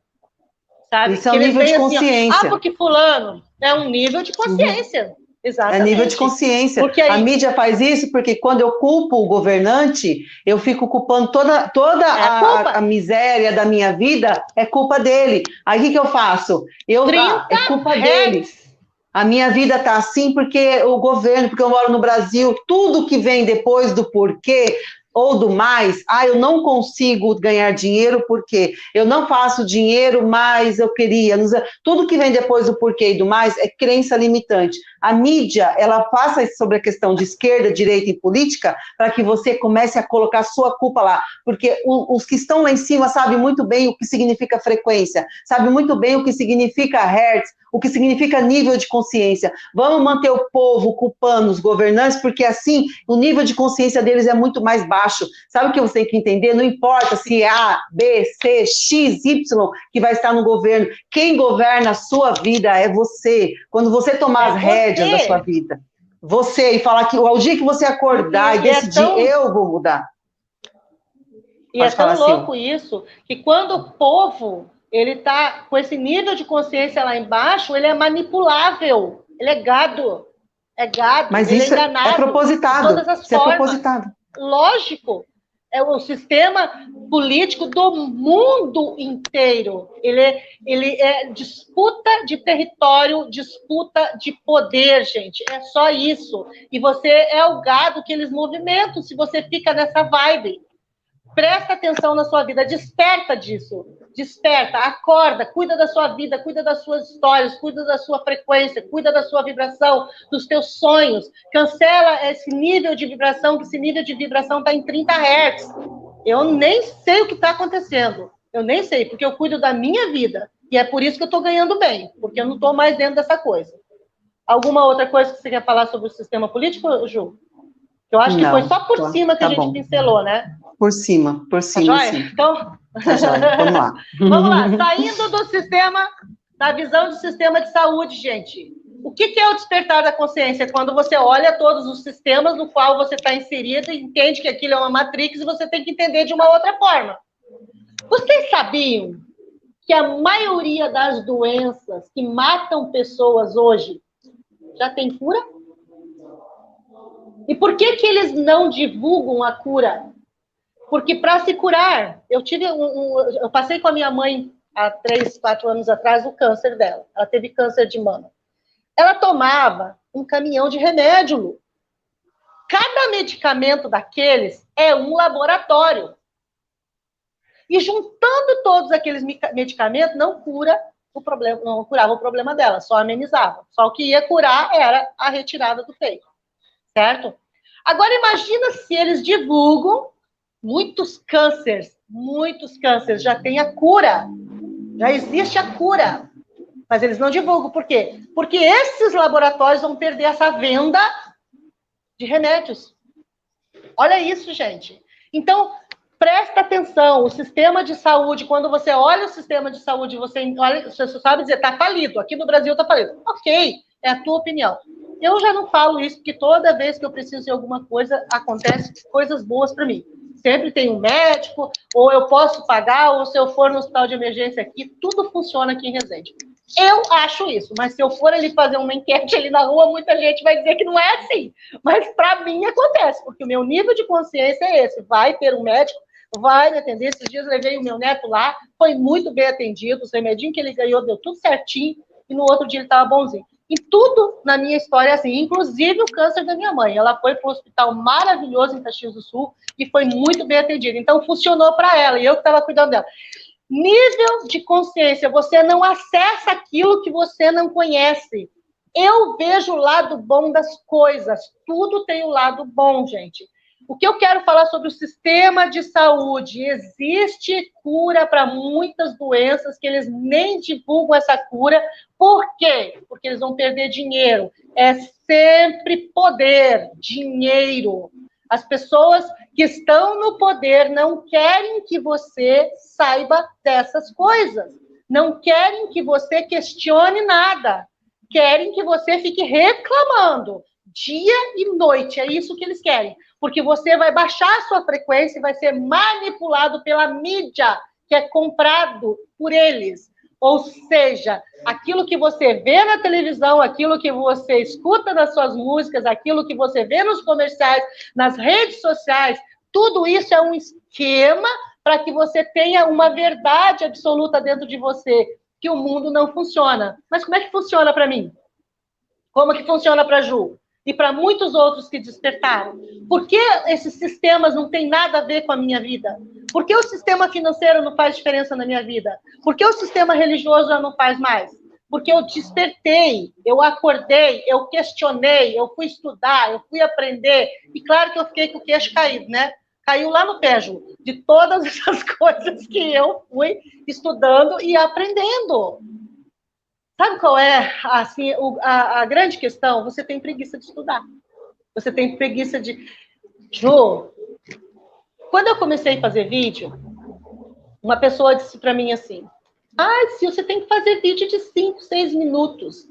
sabe? Isso é um nível de consciência. Porque fulano é um nível de consciência. Exatamente. É nível de consciência. Porque aí... A mídia faz isso porque quando eu culpo o governante, eu fico culpando toda a miséria da minha vida, é culpa dele. Aí o que eu faço? É culpa dele. A minha vida está assim porque o governo, porque eu moro no Brasil, tudo que vem depois do porquê ou do mais, eu não consigo ganhar dinheiro porque eu não faço dinheiro, mas eu queria. Tudo que vem depois do porquê e do mais é crença limitante. A mídia, ela passa sobre a questão de esquerda, direita e política para que você comece a colocar sua culpa lá, porque os que estão lá em cima sabem muito bem o que significa frequência, sabem muito bem o que significa hertz, o que significa nível de consciência. Vamos manter o povo culpando os governantes, porque assim o nível de consciência deles é muito mais baixo. Sabe o que você tem que entender? Não importa se é A, B, C, X, Y que vai estar no governo. Quem governa a sua vida é você. Quando você tomar as rédeas da sua vida, você, e falar que ao dia que você acordar e decidir, eu vou mudar. E é tão louco isso, que quando o povo ele está com esse nível de consciência lá embaixo, ele é manipulável, ele é gado. É gado, mas ele isso é enganado. É propositado. De todas as isso formas. É propositado. Lógico. É o sistema político do mundo inteiro. Ele é disputa de território, disputa de poder, gente. É só isso. E você é o gado que eles movimentam se você fica nessa vibe. Presta atenção na sua vida, desperta disso, desperta, acorda, cuida da sua vida, cuida das suas histórias, cuida da sua frequência, cuida da sua vibração, dos teus sonhos, cancela esse nível de vibração, que esse nível de vibração está em 30 Hz. Eu nem sei o que está acontecendo, eu nem sei, porque eu cuido da minha vida, e é por isso que eu estou ganhando bem, porque eu não estou mais dentro dessa coisa. Alguma outra coisa que você quer falar sobre o sistema político, Ju? Eu acho que foi só por cima que a gente pincelou, né? Por cima, tá sim. Então, tá joia. Vamos lá. Vamos lá, saindo do sistema, da visão do sistema de saúde, gente. O que é o despertar da consciência? Quando você olha todos os sistemas no qual você está inserido e entende que aquilo é uma matrix e você tem que entender de uma outra forma. Vocês sabiam que a maioria das doenças que matam pessoas hoje já tem cura? E por que eles não divulgam a cura? Porque para se curar, eu passei com a minha mãe há 3, 4 anos atrás o câncer dela. Ela teve câncer de mama. Ela tomava um caminhão de remédio, Lu. Cada medicamento daqueles é um laboratório. E juntando todos aqueles medicamentos, não cura o problema, não curava o problema dela, só amenizava. Só o que ia curar era a retirada do peito. Certo? Agora imagina se eles divulgam muitos cânceres já tem a cura, já existe a cura, mas eles não divulgam. Por quê? Porque esses laboratórios vão perder essa venda de remédios. Olha isso, gente. Então, presta atenção, o sistema de saúde, quando você olha o sistema de saúde, você sabe dizer, está falido, aqui no Brasil está falido. Ok, é a tua opinião. Eu já não falo isso, porque toda vez que eu preciso de alguma coisa, acontece coisas boas para mim. Sempre tem um médico, ou eu posso pagar, ou se eu for no hospital de emergência aqui, tudo funciona aqui em Resende. Eu acho isso, mas se eu for ali fazer uma enquete ali na rua, muita gente vai dizer que não é assim. Mas para mim acontece, porque o meu nível de consciência é esse. Vai ter um médico, vai me atender. Esses dias levei o meu neto lá, foi muito bem atendido, os remedinhos que ele ganhou deu tudo certinho, e no outro dia ele estava bonzinho. E tudo na minha história é assim, inclusive o câncer da minha mãe. Ela foi para um hospital maravilhoso em Caxias do Sul e foi muito bem atendida. Então, funcionou para ela e eu que estava cuidando dela. Nível de consciência, você não acessa aquilo que você não conhece. Eu vejo o lado bom das coisas. Tudo tem o lado bom, gente. O que eu quero falar sobre o sistema de saúde? Existe cura para muitas doenças que eles nem divulgam essa cura. Por quê? Porque eles vão perder dinheiro. É sempre poder, dinheiro. As pessoas que estão no poder não querem que você saiba dessas coisas. Não querem que você questione nada. Querem que você fique reclamando dia e noite. É isso que eles querem. Porque você vai baixar a sua frequência e vai ser manipulado pela mídia, que é comprado por eles. Ou seja, aquilo que você vê na televisão, aquilo que você escuta nas suas músicas, aquilo que você vê nos comerciais, nas redes sociais, tudo isso é um esquema para que você tenha uma verdade absoluta dentro de você, que o mundo não funciona. Mas como é que funciona para mim? Como que funciona para a Ju? E para muitos outros que despertaram. Por que esses sistemas não têm nada a ver com a minha vida? Por que o sistema financeiro não faz diferença na minha vida? Por que o sistema religioso já não faz mais? Porque eu despertei, eu acordei, eu questionei, eu fui estudar, eu fui aprender. E claro que eu fiquei com o queixo caído, né? Caiu lá no pé, Ju, de todas essas coisas que eu fui estudando e aprendendo. Sabe qual é assim, a grande questão? Você tem preguiça de estudar. Você tem preguiça de... Ju, quando eu comecei a fazer vídeo, uma pessoa disse para mim assim, Sil, você tem que fazer vídeo de 5, 6 minutos,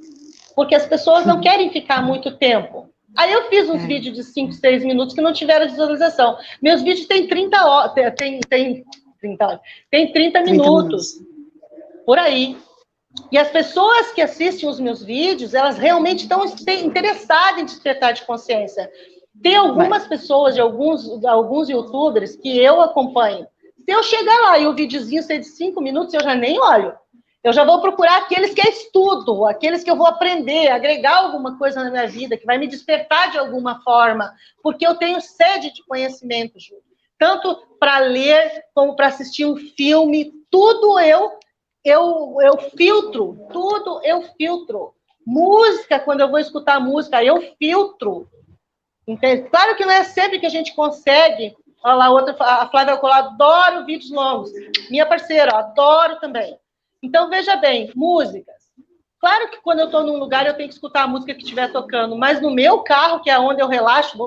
porque as pessoas não querem ficar muito tempo. Aí eu fiz uns vídeos de 5, 6 minutos que não tiveram visualização. Meus vídeos têm 30 horas, tem 30 minutos, por aí. E as pessoas que assistem os meus vídeos, elas realmente estão interessadas em despertar de consciência. Tem algumas pessoas, de alguns youtubers que eu acompanho. Se eu chegar lá e o videozinho ser de 5 minutos, eu já nem olho. Eu já vou procurar aqueles que é estudo, aqueles que eu vou aprender, agregar alguma coisa na minha vida, que vai me despertar de alguma forma, porque eu tenho sede de conhecimento, Ju. Tanto para ler, como para assistir um filme, tudo eu filtro, tudo eu filtro. Música, quando eu vou escutar música, eu filtro. Entende? Claro que não é sempre que a gente consegue. Olha lá, outra, a Flávia Colado, adoro vídeos longos. Minha parceira, adoro também. Então, veja bem, músicas. Claro que quando eu estou num lugar, eu tenho que escutar a música que estiver tocando, mas no meu carro, que é onde eu relaxo,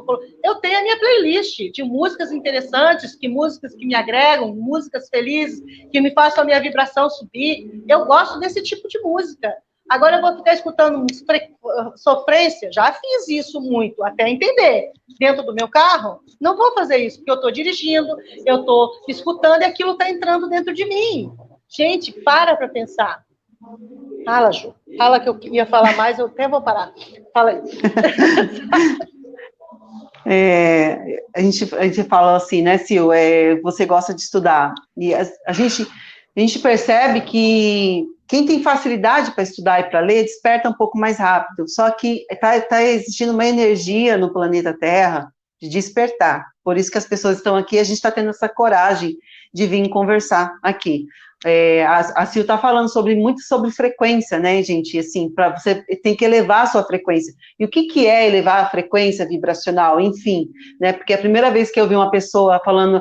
eu tenho a minha playlist de músicas interessantes, músicas que me agregam, músicas felizes, que me façam a minha vibração subir. Eu gosto desse tipo de música. Agora eu vou ficar escutando sofrência, já fiz isso muito, até entender. Dentro do meu carro, não vou fazer isso, porque eu estou dirigindo, eu estou escutando e aquilo está entrando dentro de mim. Gente, para pensar. Fala, Ju. Fala que eu ia falar mais, eu até vou parar. Fala aí. A gente fala assim, né, Sil, você gosta de estudar. E a gente percebe que quem tem facilidade para estudar e para ler, desperta um pouco mais rápido. Só que está existindo uma energia no planeta Terra de despertar. Por isso que as pessoas estão aqui, a gente está tendo essa coragem de vir conversar aqui. A Sil está falando muito sobre frequência, né, gente? Assim, para você tem que elevar a sua frequência. E o que é elevar a frequência vibracional? Enfim, né? Porque a primeira vez que eu vi uma pessoa falando,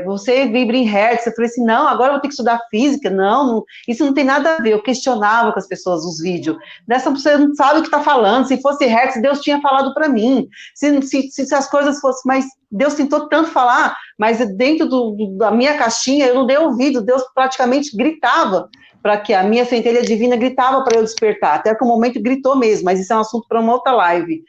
você vibra em hertz, eu falei assim, não, agora eu vou ter que estudar física. Não, isso não tem nada a ver. Eu questionava com as pessoas os vídeos. Dessa você não sabe o que está falando. Se fosse hertz, Deus tinha falado para mim. Se as coisas fossem, mas Deus tentou tanto falar, mas dentro da minha caixinha eu não dei ouvido, Deus praticamente gritava, para que a minha centelha divina gritava para eu despertar, até que o momento gritou mesmo, mas isso é um assunto para uma outra live,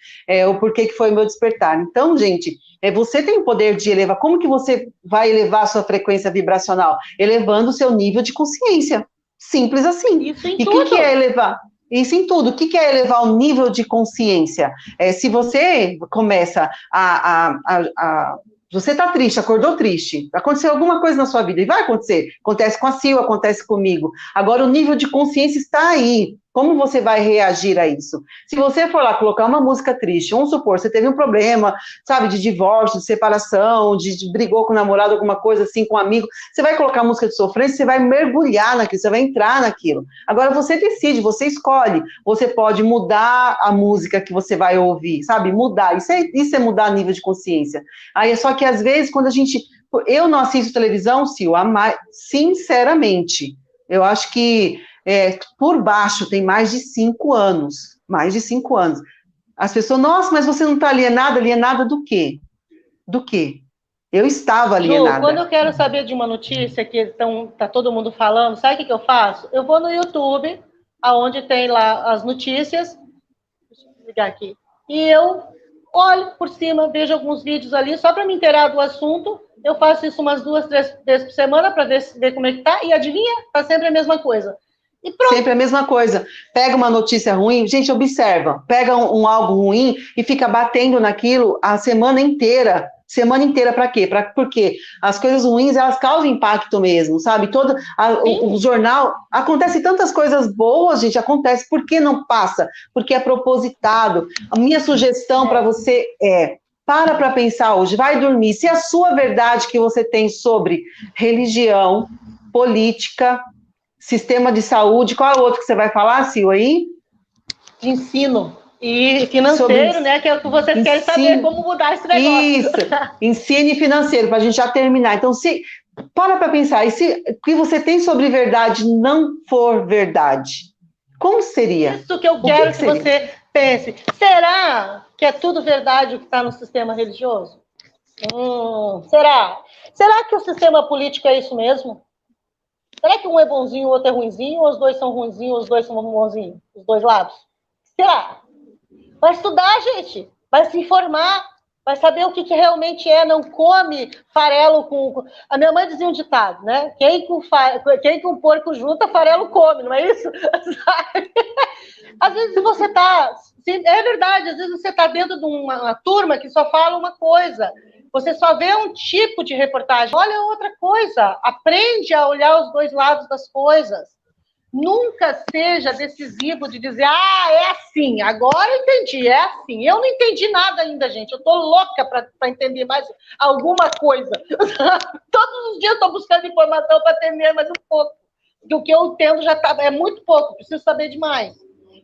o porquê que foi o meu despertar. Então, gente, você tem o poder de elevar, como que você vai elevar a sua frequência vibracional? Elevando o seu nível de consciência, simples assim. Isso em e tudo. O que é elevar? Isso em tudo. O que é elevar o nível de consciência? Se você começa você está triste, acordou triste, aconteceu alguma coisa na sua vida, e vai acontecer, acontece com a Sil, acontece comigo, agora o nível de consciência está aí, como você vai reagir a isso? Se você for lá colocar uma música triste, vamos supor, você teve um problema, sabe, de divórcio, de separação, de brigou com o namorado, alguma coisa assim, com um amigo, você vai colocar música de sofrência, você vai mergulhar naquilo, você vai entrar naquilo. Agora você decide, você escolhe, você pode mudar a música que você vai ouvir, sabe, mudar, isso é mudar nível de consciência. Aí é só que às vezes, quando eu não assisto televisão, Sil, sinceramente, eu acho que por baixo tem mais de 5 anos, as pessoas, nossa, mas você não está alienada do quê? Do quê? Eu estava alienada. Ju, quando eu quero saber de uma notícia que tá todo mundo falando, sabe o que eu faço? Eu vou no YouTube, aonde tem lá as notícias, deixa eu ligar aqui, e eu olho por cima, vejo alguns vídeos ali, só para me inteirar do assunto. Eu faço isso umas 2, 3 vezes por semana para ver como é que tá, e adivinha? Tá sempre a mesma coisa. Sempre a mesma coisa. Pega uma notícia ruim, gente, observa. Pega algo ruim e fica batendo naquilo a semana inteira. Semana inteira para quê? Porque as coisas ruins, elas causam impacto mesmo, sabe? O jornal, acontece tantas coisas boas, gente, acontece. Por que não passa? Porque é propositado. A minha sugestão para você é, para pensar hoje, vai dormir. Se a sua verdade que você tem sobre religião, política, sistema de saúde, qual é o outro que você vai falar, Sil, aí? De ensino. E financeiro, né? Que é o que vocês querem saber, como mudar esse negócio. Isso, ensino e financeiro, para a gente já terminar. Então, para pensar, e se o que você tem sobre verdade não for verdade, como seria? Isso que eu quero que você pense. Será que é tudo verdade o que está no sistema religioso? Será? Será que o sistema político é isso mesmo? Será que um é bonzinho, o outro é ruinzinho, ou os dois são ruinzinhos, ou os dois são bonzinhos? Os dois lados? Será? Vai estudar, gente. Vai se informar. Vai saber o que realmente é. Não come farelo com... A minha mãe dizia um ditado, né? Quem com porco junta, farelo come, não é isso? Às vezes você está... É verdade, às vezes você está dentro de uma turma que só fala uma coisa. Você só vê um tipo de reportagem. Olha outra coisa. Aprende a olhar os dois lados das coisas. Nunca seja decisivo de dizer, é assim, agora entendi, é assim. Eu não entendi nada ainda, gente. Eu tô louca para entender mais alguma coisa. Todos os dias eu tô buscando informação para entender mais um pouco. Porque o que eu entendo já é muito pouco, preciso saber demais.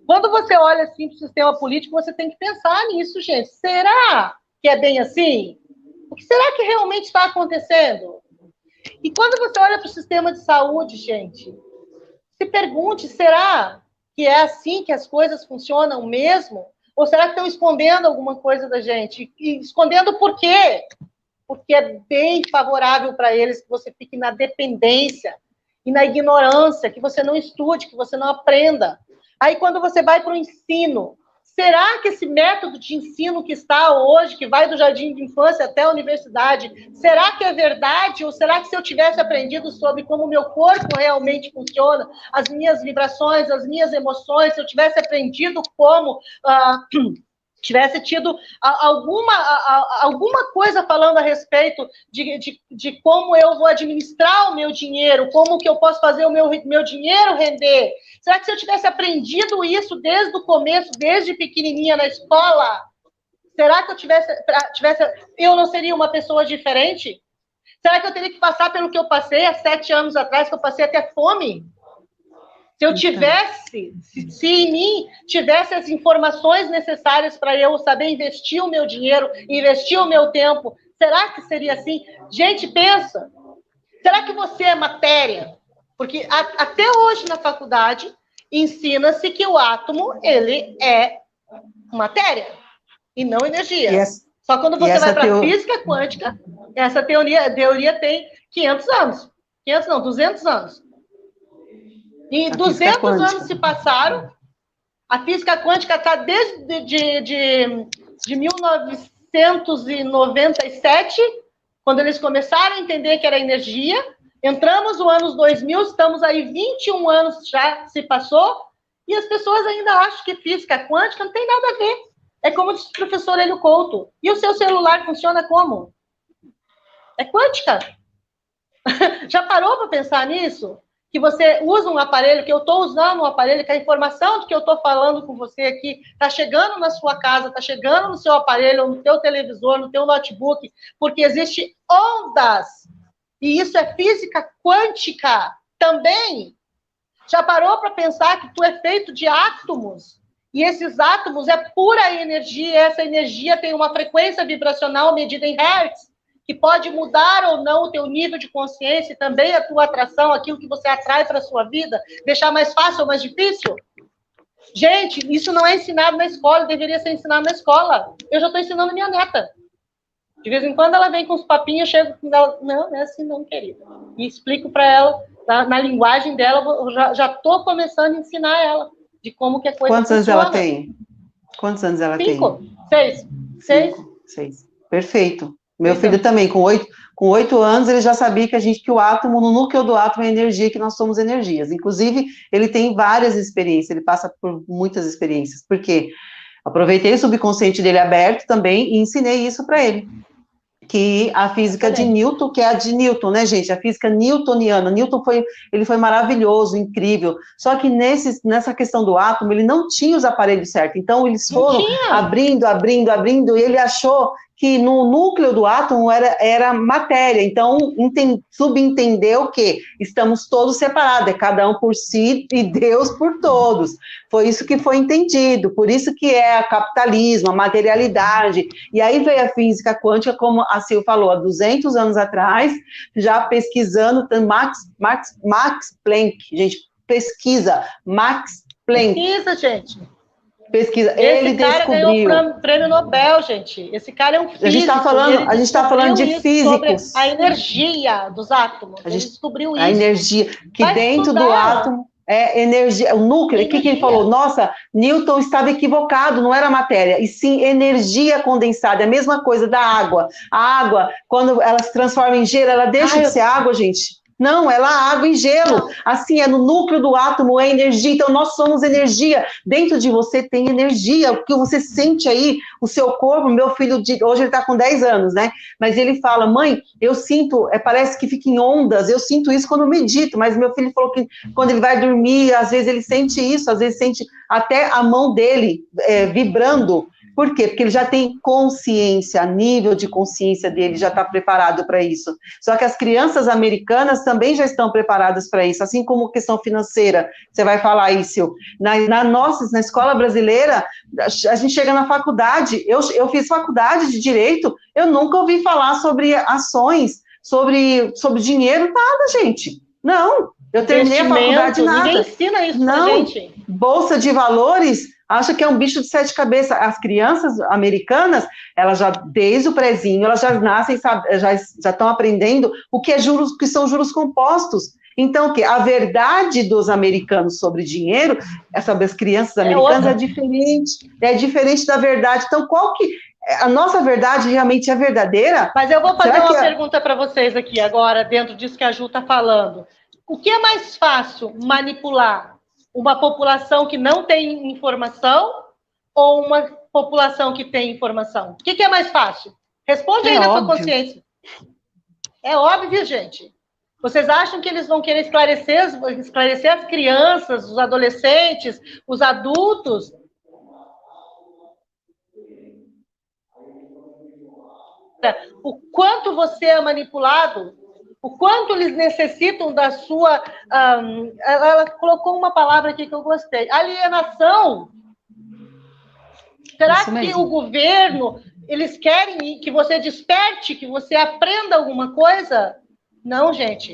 Quando você olha assim para o sistema político, você tem que pensar nisso, gente. Será que é bem assim? O que será que realmente está acontecendo? E quando você olha para o sistema de saúde, gente, se pergunte, será que é assim que as coisas funcionam mesmo? Ou será que estão escondendo alguma coisa da gente? E escondendo por quê? Porque é bem favorável para eles que você fique na dependência e na ignorância, que você não estude, que você não aprenda. Aí, quando você vai para o ensino, será que esse método de ensino que está hoje, que vai do jardim de infância até a universidade, será que é verdade? Ou será que se eu tivesse aprendido sobre como o meu corpo realmente funciona, as minhas vibrações, as minhas emoções, se eu tivesse aprendido como... tivesse tido alguma coisa falando a respeito de como eu vou administrar o meu dinheiro, como que eu posso fazer o meu dinheiro render. Será que se eu tivesse aprendido isso desde o começo, desde pequenininha na escola, será que eu não seria uma pessoa diferente? Será que eu teria que passar pelo que eu passei há 7 anos atrás, que eu passei até fome? Se eu tivesse, se em mim tivesse as informações necessárias para eu saber investir o meu dinheiro, investir o meu tempo, será que seria assim? Gente, pensa. Será que você é matéria? Porque até hoje na faculdade ensina-se que o átomo, ele é matéria e não energia. Só quando você vai para a física quântica, essa teoria tem 500 anos. 500 não, 200 anos. E 200 anos se passaram, a física quântica está desde de 1997, quando eles começaram a entender que era energia. Entramos no ano 2000, estamos aí 21 anos já se passou, e as pessoas ainda acham que física quântica não tem nada a ver. É como disse o professor Hélio Couto. E o seu celular funciona como? É quântica. Já parou para pensar nisso? Que você usa um aparelho, que eu estou usando um aparelho, que a informação do que eu estou falando com você aqui está chegando na sua casa, está chegando no seu aparelho, no teu televisor, no teu notebook, porque existem ondas. E isso é física quântica também. Já parou para pensar que tu é feito de átomos? E esses átomos é pura energia, e essa energia tem uma frequência vibracional medida em hertz, que pode mudar ou não o teu nível de consciência e também a tua atração, aquilo que você atrai para a sua vida, deixar mais fácil ou mais difícil? Gente, isso não é ensinado na escola, deveria ser ensinado na escola. Eu já estou ensinando minha neta. De vez em quando ela vem com os papinhos, eu chego com ela, não é assim não, querida. E explico para ela, na linguagem dela, eu já estou começando a ensinar ela de como que a coisa funciona. Quantos anos ela tem? Quantos anos ela tem? 5, 6. 6. Perfeito. Meu filho também, com 8 anos, ele já sabia que o átomo, no núcleo do átomo é energia, que nós somos energias. Inclusive, ele tem várias experiências, ele passa por muitas experiências. Por quê? Aproveitei o subconsciente dele aberto também e ensinei isso para ele. Que a física de Newton, que é a de Newton, né, gente? A física newtoniana. Newton ele foi maravilhoso, incrível. Só que nessa questão do átomo, ele não tinha os aparelhos certos. Então, eles foram abrindo, e ele achou que no núcleo do átomo era matéria. Então, subentendeu que estamos todos separados, é cada um por si e Deus por todos. Foi isso que foi entendido, por isso que é o capitalismo, a materialidade. E aí veio a física quântica, como a Sil falou, há 200 anos atrás, já pesquisando, Max Planck, gente, pesquisa, Max Planck. Pesquisa, gente. Pesquisa. Esse cara ganhou o prêmio Nobel, gente. Esse cara é um físico. A gente está falando de físicos. Sobre a energia dos átomos. Ele descobriu isso. A energia, que dentro do átomo é energia, o núcleo. O que ele falou? Nossa, Newton estava equivocado, não era matéria, e sim energia condensada. É a mesma coisa da água. A água, quando ela se transforma em gelo, ela deixa de ser água, gente. Não, ela é água e gelo. Assim, é no núcleo do átomo, é energia. Então, nós somos energia. Dentro de você tem energia. O que você sente aí, o seu corpo. Meu filho, hoje ele está com 10 anos, né? Mas ele fala, mãe, eu sinto, parece que fica em ondas. Eu sinto isso quando medito. Mas meu filho falou que quando ele vai dormir, às vezes ele sente isso. Às vezes sente até a mão dele vibrando. Por quê? Porque ele já tem consciência, a nível de consciência dele já está preparado para isso. Só que as crianças americanas também já estão preparadas para isso, assim como questão financeira, você vai falar isso. Na escola brasileira, a gente chega na faculdade, eu fiz faculdade de Direito, eu nunca ouvi falar sobre ações, sobre dinheiro, nada, gente. Não, eu terminei a faculdade, nada. Ninguém ensina isso pra gente. Bolsa de valores, acha que é um bicho de 7 cabeças. As crianças americanas, elas já, desde o prezinho, elas já nascem, já estão aprendendo o que que são juros compostos. Então, o quê? A verdade dos americanos sobre dinheiro, sobre as crianças americanas, é diferente da verdade. Então, a nossa verdade realmente é verdadeira? Mas eu vou fazer uma pergunta para vocês aqui agora, dentro disso que a Ju está falando. O que é mais fácil manipular? Uma população que não tem informação ou uma população que tem informação? O que é mais fácil? Responde aí na sua consciência. É óbvio, gente. Vocês acham que eles vão querer esclarecer as crianças, os adolescentes, os adultos? O quanto você é manipulado, o quanto eles necessitam da sua... ela colocou uma palavra aqui que eu gostei. Alienação. Será que o governo, eles querem que você desperte, que você aprenda alguma coisa? Não, gente.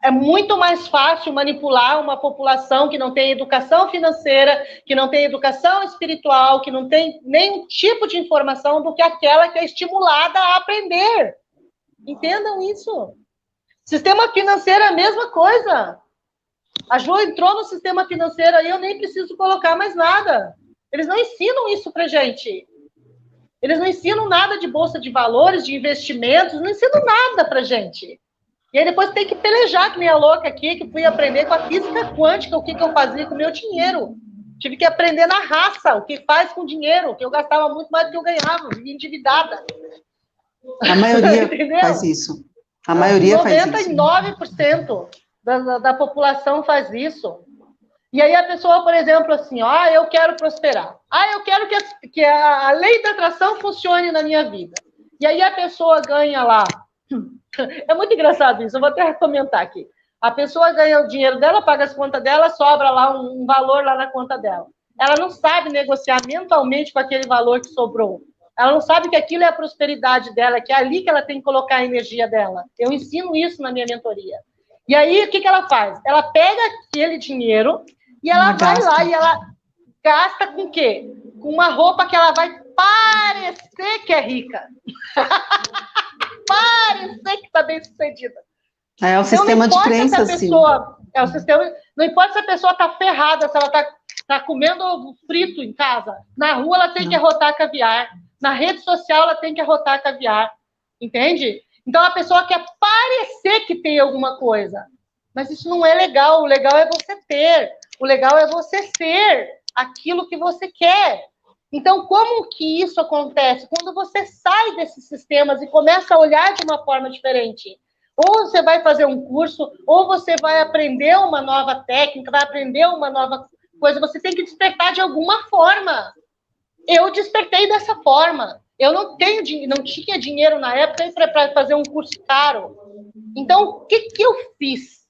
É muito mais fácil manipular uma população que não tem educação financeira, que não tem educação espiritual, que não tem nenhum tipo de informação do que aquela que é estimulada a aprender. Entendam isso. Sistema financeiro é a mesma coisa. A Ju entrou no sistema financeiro aí, eu nem preciso colocar mais nada. Eles não ensinam isso pra gente. Eles não ensinam nada de bolsa de valores, de investimentos, não ensinam nada pra gente. E aí depois tem que pelejar, que nem a louca aqui, que fui aprender com a física quântica, o que eu fazia com o meu dinheiro. Tive que aprender na raça, o que faz com o dinheiro, que eu gastava muito mais do que eu ganhava, vivia endividada. A maioria faz isso. A maioria faz isso. 99% da população faz isso. E aí a pessoa, por exemplo, assim, eu quero prosperar. Eu quero que a lei da atração funcione na minha vida. E aí a pessoa ganha lá. É muito engraçado isso, eu vou até comentar aqui. A pessoa ganha o dinheiro dela, paga as contas dela, sobra lá um valor lá na conta dela. Ela não sabe negociar mentalmente com aquele valor que sobrou. Ela não sabe que aquilo é a prosperidade dela, que é ali que ela tem que colocar a energia dela. Eu ensino isso na minha mentoria. E aí, o que ela faz? Ela pega aquele dinheiro e ela vai lá e ela gasta com o quê? Com uma roupa que ela vai parecer que é rica. Parecer que está bem sucedida. É o sistema de crença, assim. É o sistema. Não importa se a pessoa está ferrada, se ela está comendo ovo frito em casa. Na rua ela tem que arrotar caviar. Na rede social ela tem que arrotar caviar. entende? Então a pessoa quer parecer que tem alguma coisa, mas isso não é legal. O legal é você ter, o legal é você ser aquilo que você quer. Então, como que isso acontece? Quando você sai desses sistemas e começa a olhar de uma forma diferente. Ou você vai fazer um curso, ou você vai aprender uma nova técnica, vai aprender uma nova coisa. Você tem que despertar de alguma forma. Eu despertei dessa forma. Eu não tinha dinheiro na época para fazer um curso caro. Então, o que eu fiz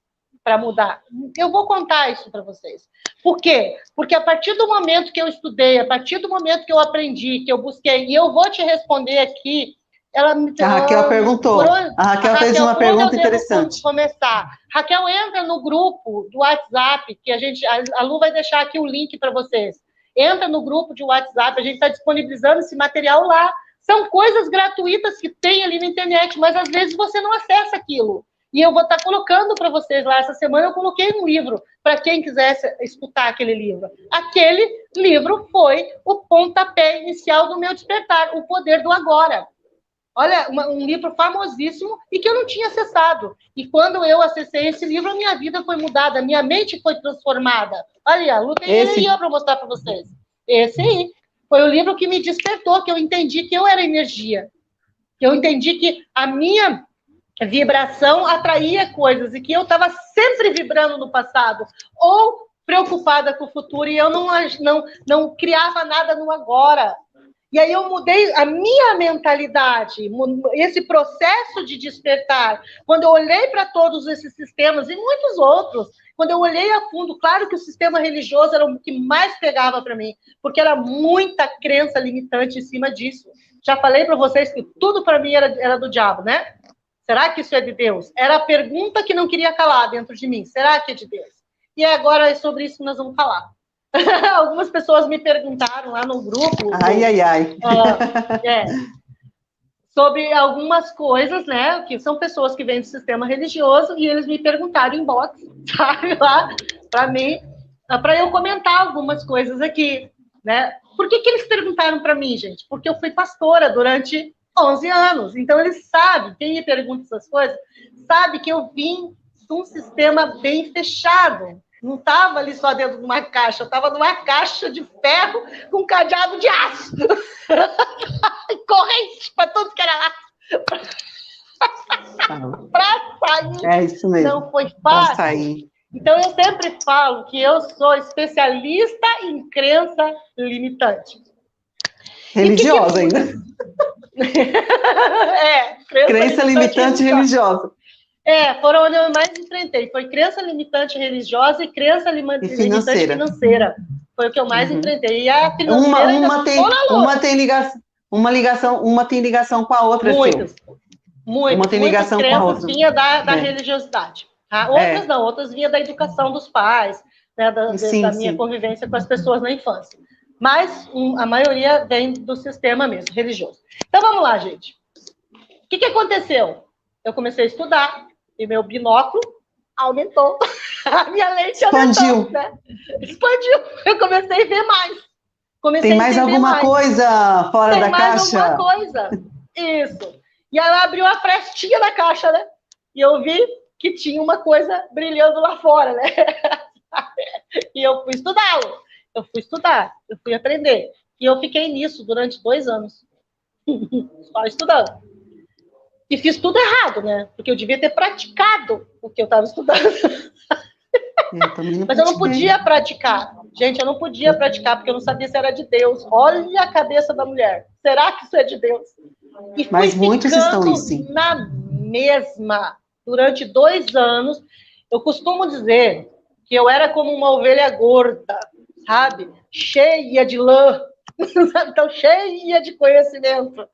para mudar? Eu vou contar isso para vocês. Por quê? Porque a partir do momento que eu estudei, a partir do momento que eu aprendi, que eu busquei, e eu vou te responder aqui, A Raquel perguntou. A Raquel fez uma pergunta interessante. Começar. Raquel, entra no grupo do WhatsApp, que a Lu vai deixar aqui o link para vocês. Entra no grupo de WhatsApp, a gente está disponibilizando esse material lá. São coisas gratuitas que tem ali na internet, mas às vezes você não acessa aquilo. E eu vou estar colocando para vocês lá. Essa semana eu coloquei um livro para quem quisesse escutar aquele livro. Aquele livro foi o pontapé inicial do meu despertar, O Poder do Agora. Olha, um livro famosíssimo e que eu não tinha acessado. E quando eu acessei esse livro, a minha vida foi mudada, a minha mente foi transformada. Olha, a Lu tem ele aí para mostrar para vocês. Esse aí. Foi o livro que me despertou, que eu entendi que eu era energia. Que eu entendi que a minha vibração atraía coisas e que eu estava sempre vibrando no passado. Ou preocupada com o futuro e eu não criava nada no agora. E aí eu mudei a minha mentalidade, esse processo de despertar. Quando eu olhei para todos esses sistemas e muitos outros, quando eu olhei a fundo, claro que o sistema religioso era o que mais pegava para mim, porque era muita crença limitante em cima disso. Já falei para vocês que tudo para mim era do diabo, né? Será que isso é de Deus? Era a pergunta que não queria calar dentro de mim. Será que é de Deus? E agora é sobre isso que nós vamos falar. Algumas pessoas me perguntaram lá no grupo. Ai. Sobre algumas coisas, né? Que são pessoas que vêm do sistema religioso e eles me perguntaram em box, sabe, lá, para mim, para eu comentar algumas coisas aqui, né? Por que eles perguntaram para mim, gente? Porque eu fui pastora durante 11 anos. Então, eles sabem, quem me pergunta essas coisas, sabe que eu vim de um sistema bem fechado. Não estava ali só dentro de uma caixa, eu estava numa caixa de ferro com cadeado de aço. Corrente para tudo que era aço. Para sair. É isso mesmo. Não foi fácil. Para sair. Então, eu sempre falo que eu sou especialista em crença limitante. Religiosa ainda. Crença limitante religiosa. Foram onde eu mais enfrentei. Foi crença limitante religiosa e crença limitante financeira. Foi o que eu mais enfrentei. E a financeira uma tem ligação com a outra. Muitas. Uma tem ligação com a outra. Vinha da religiosidade. Tá? Outras não, outras vinha da educação dos pais, né, da minha convivência com as pessoas na infância. Mas a maioria vem do sistema mesmo, religioso. Então, vamos lá, gente. O que aconteceu? Eu comecei a estudar e meu binóculo aumentou. A minha lente aumentou. Né? Expandiu. Eu comecei a ver mais. Tem mais alguma coisa fora da caixa? Tem mais alguma coisa. Isso. E ela abriu a frestinha da caixa, né? E eu vi que tinha uma coisa brilhando lá fora, né? E eu fui estudá-lo. Eu fui aprender. E eu fiquei nisso durante 2 anos. Só estudando. E fiz tudo errado, né? Porque eu devia ter praticado o que eu estava estudando. Mas eu não podia praticar. Gente, eu não podia praticar, porque eu não sabia se era de Deus. Olha a cabeça da mulher. Será que isso é de Deus? E mas muitos estão assim. Na mesma. Durante 2 anos, eu costumo dizer que eu era como uma ovelha gorda, sabe? Cheia de lã. Então, cheia de conhecimento.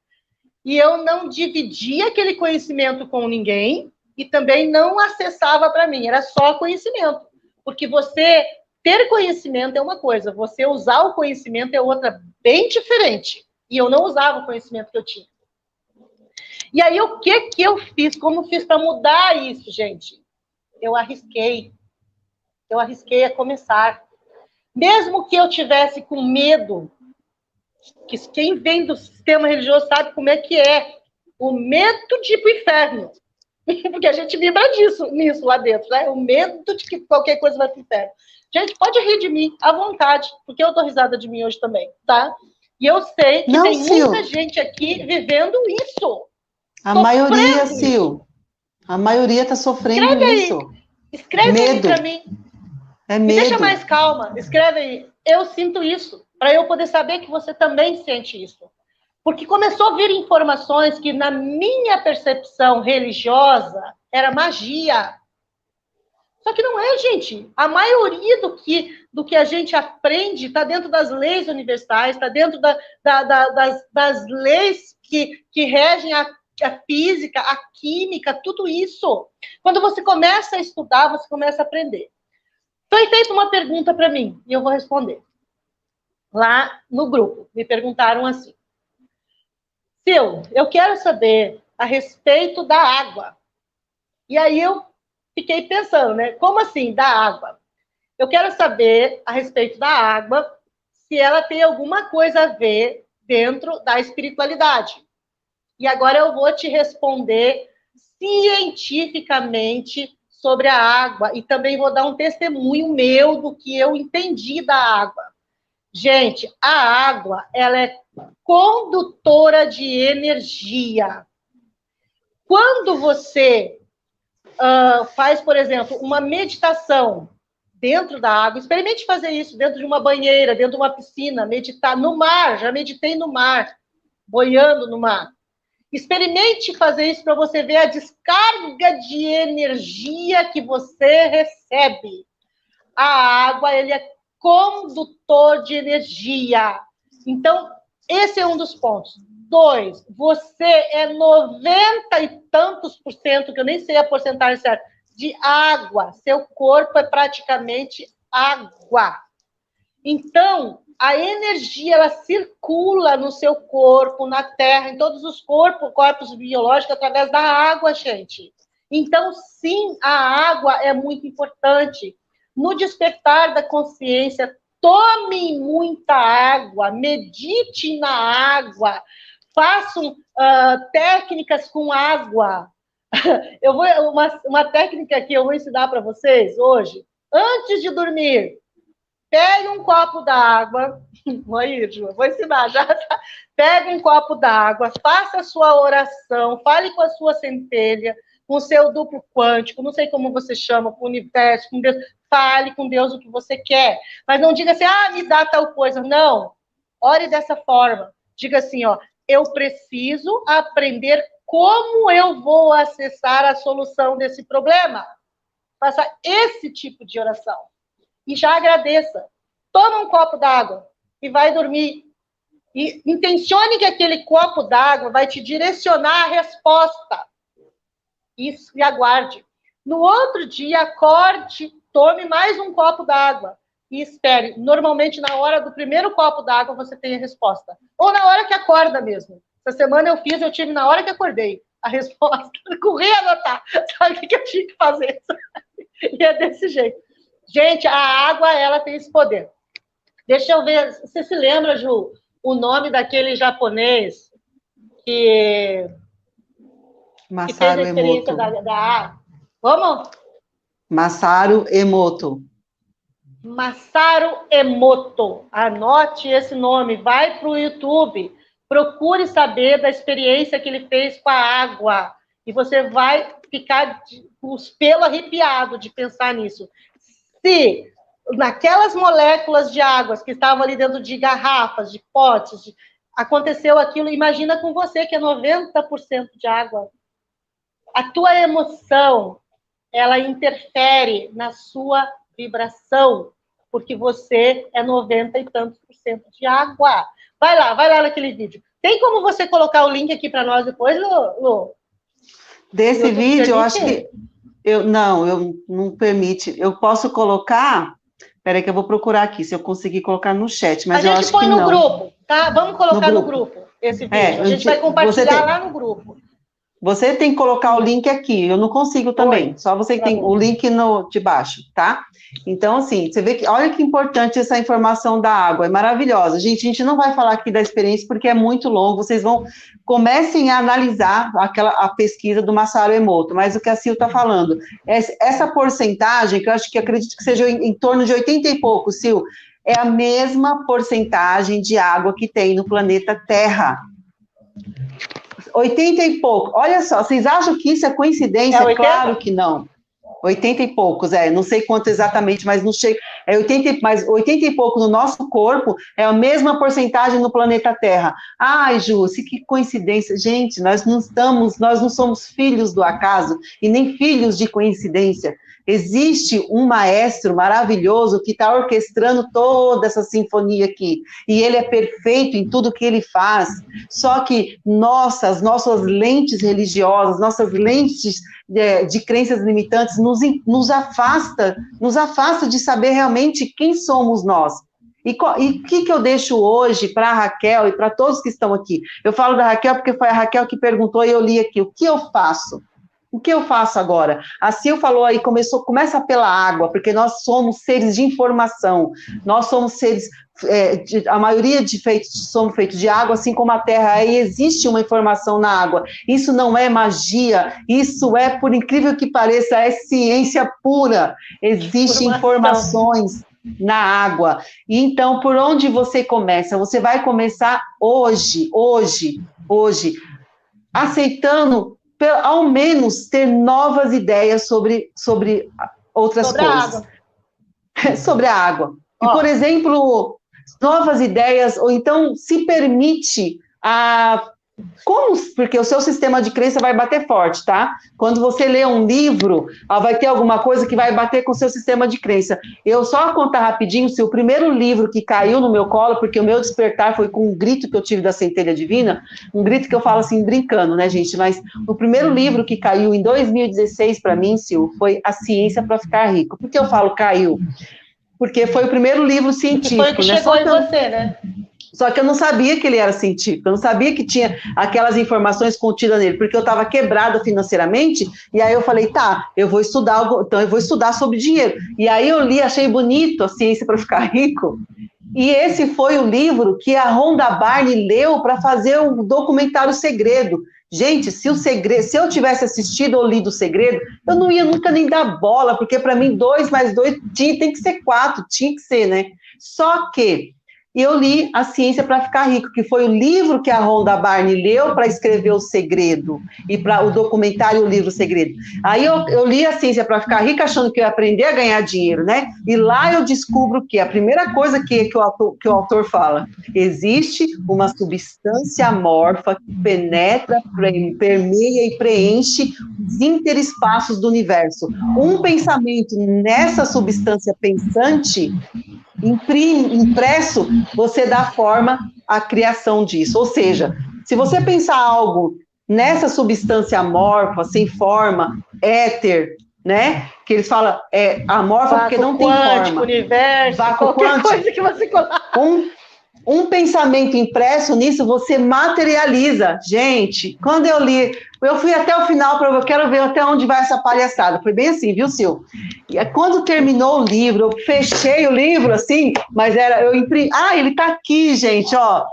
E eu não dividia aquele conhecimento com ninguém e também não acessava para mim, era só conhecimento. Porque você ter conhecimento é uma coisa, você usar o conhecimento é outra, bem diferente. E eu não usava o conhecimento que eu tinha. E aí, o que eu fiz? Como fiz para mudar isso, gente? Eu arrisquei a começar. Mesmo que eu tivesse com medo, que quem vem do sistema religioso sabe como é que é. o medo de ir para o inferno. Porque a gente vibra nisso lá dentro, né? O medo de que qualquer coisa vai para o inferno. Gente, pode rir de mim à vontade, porque eu dou risada de mim hoje também, tá? E eu sei que tem muita gente aqui vivendo isso. A maioria, Sil. A maioria está sofrendo isso. Escreve aí para mim. É medo. Me deixa mais calma. Escreve aí. Eu sinto isso. Para eu poder saber que você também sente isso. Porque começou a vir informações que, na minha percepção religiosa, era magia. Só que não é, gente. A maioria do que a gente aprende está dentro das leis universais, está dentro das leis que regem a física, a química, tudo isso. Quando você começa a estudar, você começa a aprender. Foi feita uma pergunta para mim, e eu vou responder. Lá no grupo, me perguntaram assim: Sil, eu quero saber a respeito da água. E aí eu fiquei pensando, né? Como assim, da água? Eu quero saber a respeito da água, se ela tem alguma coisa a ver dentro da espiritualidade. E agora eu vou te responder cientificamente sobre a água e também vou dar um testemunho meu do que eu entendi da água. Gente, a água, ela é condutora de energia. Quando você faz, por exemplo, uma meditação dentro da água, experimente fazer isso dentro de uma banheira, dentro de uma piscina, meditar no mar, já meditei no mar, boiando no mar. Experimente fazer isso para você ver a descarga de energia que você recebe. A água, ele é condutor de energia. Então, esse é um dos pontos. 2, você é 90 e tantos por cento, que eu nem sei a porcentagem certa, de água. Seu corpo é praticamente água. Então, a energia, ela circula no seu corpo, na terra, em todos os corpos biológicos, através da água, gente. Então, sim, a água é muito importante. No despertar da consciência, tome muita água, medite na água, façam técnicas com água. Eu vou uma técnica que eu vou ensinar para vocês hoje. Antes de dormir, pegue um copo d'água. Vou ensinar já. Pegue um copo d'água, faça a sua oração, fale com a sua centelha, com o seu duplo quântico, não sei como você chama, com o universo, com Deus. Fale com Deus o que você quer. Mas não diga assim, me dá tal coisa. Não. Ore dessa forma. Diga assim, eu preciso aprender como eu vou acessar a solução desse problema. Faça esse tipo de oração. E já agradeça. Toma um copo d'água e vai dormir. E intencione que aquele copo d'água vai te direcionar a resposta. Isso, e aguarde. No outro dia, acorde, tome mais um copo d'água e espere. Normalmente, na hora do primeiro copo d'água, você tem a resposta. Ou na hora que acorda mesmo. Essa semana eu tive na hora que acordei a resposta. Corri a anotar. Sabe o que eu tinha que fazer? E é desse jeito. Gente, a água, ela tem esse poder. Deixa eu ver. Você se lembra, Ju, o nome daquele japonês que fez a experiência da água? Vamos? Masaru Emoto. Masaru Emoto. Anote esse nome. Vai para o YouTube. Procure saber da experiência que ele fez com a água. E você vai ficar com os pelos arrepiados de pensar nisso. Se naquelas moléculas de águas que estavam ali dentro de garrafas, de potes, aconteceu aquilo, imagina com você, que é 90% de água. A tua emoção, ela interfere na sua vibração, porque você é 90 e tantos por cento de água. Vai lá naquele vídeo. Tem como você colocar o link aqui para nós depois, Lu? Desse vídeo, eu acho que... eu não permite. Eu posso colocar... Peraí que eu vou procurar aqui, se eu conseguir colocar no chat, mas eu acho que não. A gente põe no grupo, tá? Vamos colocar no grupo esse vídeo. A gente vai compartilhar lá no grupo. Você tem que colocar o link aqui, eu não consigo também, só você que tem o link de baixo, tá? Então, assim, você vê que, olha que importante essa informação da água, é maravilhosa. Gente, a gente não vai falar aqui da experiência porque é muito longo, vocês comecem a analisar a pesquisa do Masaru Emoto, mas o que a Sil está falando, essa porcentagem, que eu acredito que seja em torno de 80 e pouco, Sil, é a mesma porcentagem de água que tem no planeta Terra. 80 e pouco. Olha só, vocês acham que isso é coincidência? Claro que não. 80 e poucos, não sei quanto exatamente, mas não chega. Mas 80 e pouco no nosso corpo é a mesma porcentagem no planeta Terra. Ai, Ju, que coincidência. Gente, nós não somos filhos do acaso e nem filhos de coincidência. Existe um maestro maravilhoso que está orquestrando toda essa sinfonia aqui, e ele é perfeito em tudo que ele faz, só que as nossas lentes religiosas, nossas lentes de crenças limitantes nos afasta de saber realmente quem somos nós. E o que eu deixo hoje para a Raquel e para todos que estão aqui? Eu falo da Raquel porque foi a Raquel que perguntou e eu li aqui, o que eu faço? O que eu faço agora? A Sil falou aí, começa pela água, porque nós somos seres de informação, nós somos seres, a maioria somos feitos de água, assim como a terra, aí existe uma informação na água, isso não é magia, isso é, por incrível que pareça, é ciência pura, existem informações na água, e então, por onde você começa? Você vai começar hoje, aceitando ao menos ter novas ideias sobre outras coisas. Sobre a água. E, por exemplo, novas ideias, ou então se permite porque o seu sistema de crença vai bater forte, tá? Quando você lê um livro, vai ter alguma coisa que vai bater com o seu sistema de crença. Eu só contar rapidinho, se o primeiro livro que caiu no meu colo, porque o meu despertar foi com um grito que eu tive da centelha divina, um grito que eu falo assim, brincando, né, gente? Mas o primeiro livro que caiu em 2016 para mim, Sil, foi A Ciência para Ficar Rico. Por que eu falo caiu? Porque foi o primeiro livro científico. Foi o que chegou em você, né? Só que eu não sabia que ele era científico, eu não sabia que tinha aquelas informações contidas nele, porque eu estava quebrada financeiramente, e aí eu falei, tá, eu vou estudar sobre dinheiro. E aí eu li, achei bonito A Ciência para Ficar Rico, e esse foi o livro que a Rhonda Byrne leu para fazer o documentário Segredo. Gente, se eu tivesse assistido ou lido O Segredo, eu não ia nunca nem dar bola, porque para mim 2 mais 2 tem que ser 4, tinha que ser, né? Só que eu li A Ciência para Ficar Rico, que foi o livro que a Rhonda Byrne leu para escrever O Segredo, e para o documentário, o livro O Segredo. Aí eu li A Ciência para Ficar Rica, achando que eu ia aprender a ganhar dinheiro, né? E lá eu descubro que a primeira coisa que o autor fala, existe uma substância amorfa que penetra, permeia e preenche os interespaços do universo. Um pensamento nessa substância pensante impresso, você dá forma à criação disso. Ou seja, se você pensar algo nessa substância amorfa, sem forma, éter, né? Que eles falam amorfa porque não tem forma. Universo, vácuo qualquer quântico. Coisa que você coloca. Um pensamento impresso nisso, você materializa. Gente, quando eu li, eu fui até o final, eu quero ver até onde vai essa palhaçada. Foi bem assim, viu, Sil? E quando terminou o livro, eu fechei o livro, assim, mas eu imprimi... ele tá aqui, gente, ó.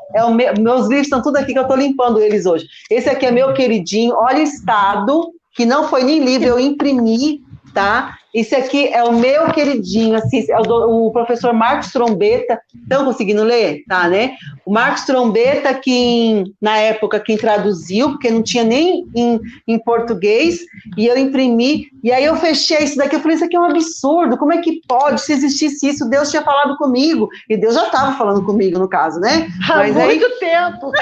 Meus livros estão tudo aqui, que eu tô limpando eles hoje. Esse aqui é meu queridinho, olha o estado, que não foi nem livro, eu imprimi, tá? Esse aqui é o meu queridinho, assim, é o professor Marcos Trombetta. Estão conseguindo ler? Tá, né? O Marcos Trombetta, que na época quem traduziu, porque não tinha nem em português, e eu imprimi, e aí eu fechei isso daqui, eu falei, isso aqui é um absurdo, como é que pode? Se existisse isso, Deus tinha falado comigo, e Deus já estava falando comigo, no caso, né? Há muito tempo!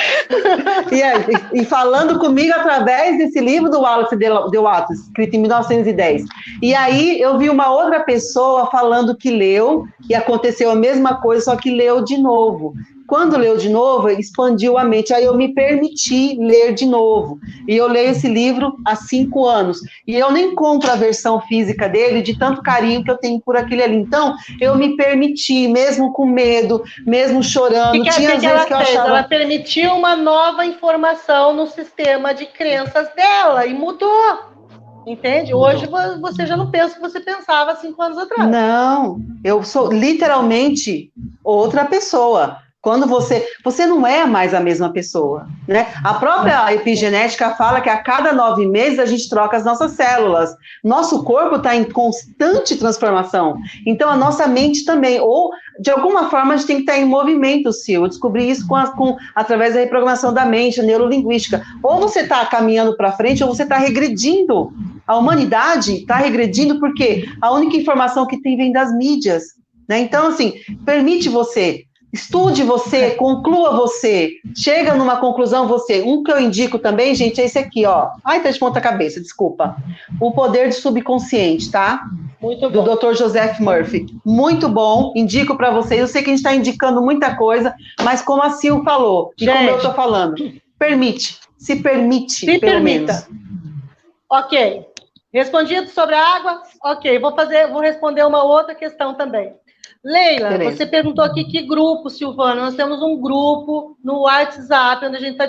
E falando comigo através desse livro do Wallace de Watts, escrito em 1910. E aí eu vi uma outra pessoa falando que leu, e aconteceu a mesma coisa, só que leu de novo. Quando leu de novo, expandiu a mente. Aí eu me permiti ler de novo. E eu leio esse livro há 5 anos. E eu nem compro a versão física dele, de tanto carinho que eu tenho por aquele ali. Então, eu me permiti, mesmo com medo, mesmo chorando. Tinha às vezes que eu achava... Ela permitiu uma nova informação no sistema de crenças dela e mudou. Entende? Hoje você já não pensa o que você pensava há 5 anos atrás. Não, eu sou literalmente outra pessoa. Quando você não é mais a mesma pessoa, né? A própria epigenética fala que a cada 9 meses a gente troca as nossas células. Nosso corpo está em constante transformação. Então, a nossa mente também. Ou, de alguma forma, a gente tem que estar em movimento, Sil. Eu descobri isso através da reprogramação da mente, a neurolinguística. Ou você está caminhando para frente, ou você está regredindo. A humanidade está regredindo porque a única informação que tem vem das mídias, né? Então, assim, permite você... Estude você, conclua você, chega numa conclusão você. Um que eu indico também, gente, é esse aqui, ó. Ai, tá de ponta cabeça, desculpa. O Poder do Subconsciente, tá? Muito bom. Do Dr. Joseph Murphy. Muito bom, indico para vocês. Eu sei que a gente está indicando muita coisa, mas como a Sil falou, e como eu tô falando, se permite, pelo menos. Ok. Respondido sobre a água? Ok, vou responder uma outra questão também. Leila, beleza. Você perguntou aqui que grupo, Silvana. Nós temos um grupo no WhatsApp, onde a gente está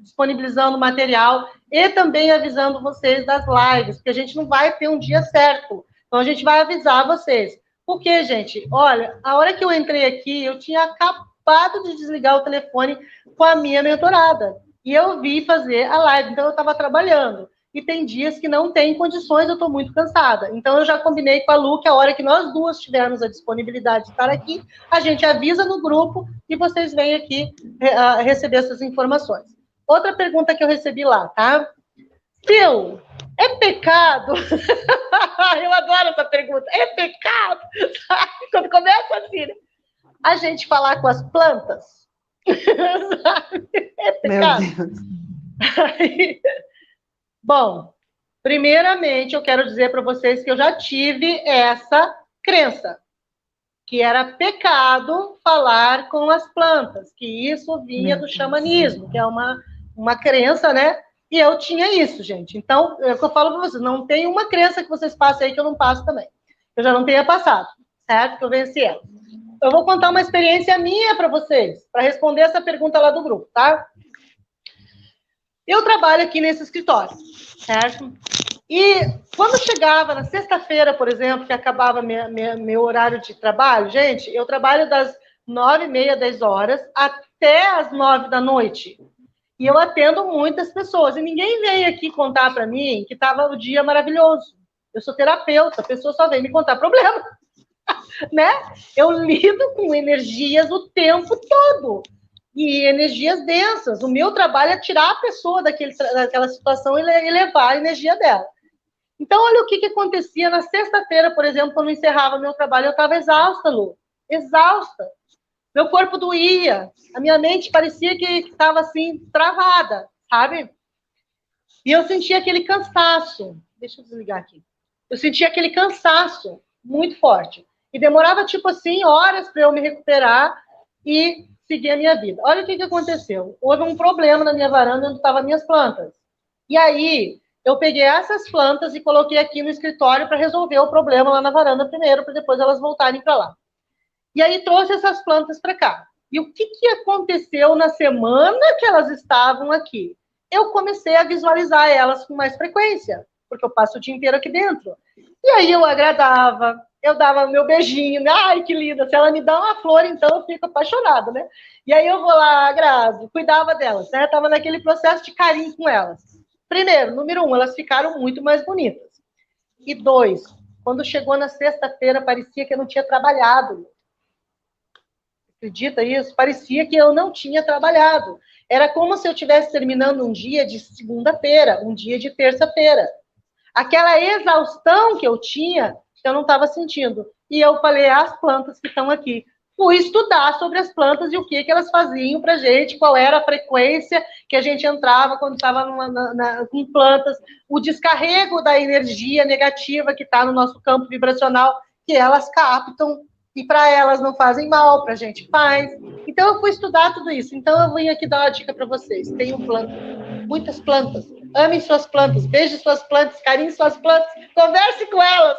disponibilizando material e também avisando vocês das lives, porque a gente não vai ter um dia certo. Então, a gente vai avisar vocês. Por quê, gente? Olha, a hora que eu entrei aqui, eu tinha acabado de desligar o telefone com a minha mentorada. E eu vi fazer a live, então eu estava trabalhando. E tem dias que não tem condições, eu estou muito cansada. Então, eu já combinei com a Lu que a hora que nós duas tivermos a disponibilidade de estar aqui, a gente avisa no grupo e vocês vêm aqui receber essas informações. Outra pergunta que eu recebi lá, tá? Sil, é pecado? Eu adoro essa pergunta. É pecado? Quando começa assim, né? A gente falar com as plantas? É pecado. Meu Deus. Bom, primeiramente eu quero dizer para vocês que eu já tive essa crença, que era pecado falar com as plantas, que isso vinha do xamanismo, que é uma crença, né? E eu tinha isso, gente. Então, é o que eu falo para vocês, não tem uma crença que vocês passem aí que eu não passo também. Eu já não tenha passado, certo? Que eu venci ela. Eu vou contar uma experiência minha para vocês, para responder essa pergunta lá do grupo, tá? Eu trabalho aqui nesse escritório, certo? E quando chegava na sexta-feira, por exemplo, que acabava meu horário de trabalho, gente, eu trabalho das 9h30, 10 horas, até as 9 da noite. E eu atendo muitas pessoas. E ninguém veio aqui contar para mim que estava o dia maravilhoso. Eu sou terapeuta, a pessoa só vem me contar problema. Né? Eu lido com energias o tempo todo. E energias densas. O meu trabalho é tirar a pessoa daquela situação e levar a energia dela. Então, olha o que acontecia na sexta-feira, por exemplo, quando eu encerrava meu trabalho, eu estava exausta, Lu. Exausta. Meu corpo doía. A minha mente parecia que estava, assim, travada, sabe? E eu sentia aquele cansaço. Deixa eu desligar aqui. Eu sentia aquele cansaço muito forte. E demorava, tipo assim, horas para eu me recuperar e seguir a minha vida. Olha o que aconteceu. Houve um problema na minha varanda onde estavam minhas plantas. E aí, eu peguei essas plantas e coloquei aqui no escritório para resolver o problema lá na varanda primeiro, para depois elas voltarem para lá. E aí, trouxe essas plantas para cá. E o que aconteceu na semana que elas estavam aqui? Eu comecei a visualizar elas com mais frequência, porque eu passo o dia inteiro aqui dentro. E aí, eu agradava, eu dava meu beijinho, né? Ai, que linda, se ela me dá uma flor, então eu fico apaixonada, né? E aí eu vou lá, agrado, cuidava delas, né? Tava naquele processo de carinho com elas. Primeiro, número 1, elas ficaram muito mais bonitas. E 2, quando chegou na sexta-feira, parecia que eu não tinha trabalhado. Acredita isso? Parecia que eu não tinha trabalhado. Era como se eu estivesse terminando um dia de segunda-feira, um dia de terça-feira. Aquela exaustão que eu tinha, eu não estava sentindo. E eu falei, as plantas que estão aqui, fui estudar sobre as plantas e o que elas faziam para a gente, qual era a frequência que a gente entrava quando estava com plantas, o descarrego da energia negativa que está no nosso campo vibracional, que elas captam, e para elas não fazem mal, para a gente faz. Então, eu fui estudar tudo isso. Então, eu vim aqui dar uma dica para vocês. Tenham plantas, muitas plantas. Amem suas plantas, beije suas plantas, carinhe suas plantas, converse com elas.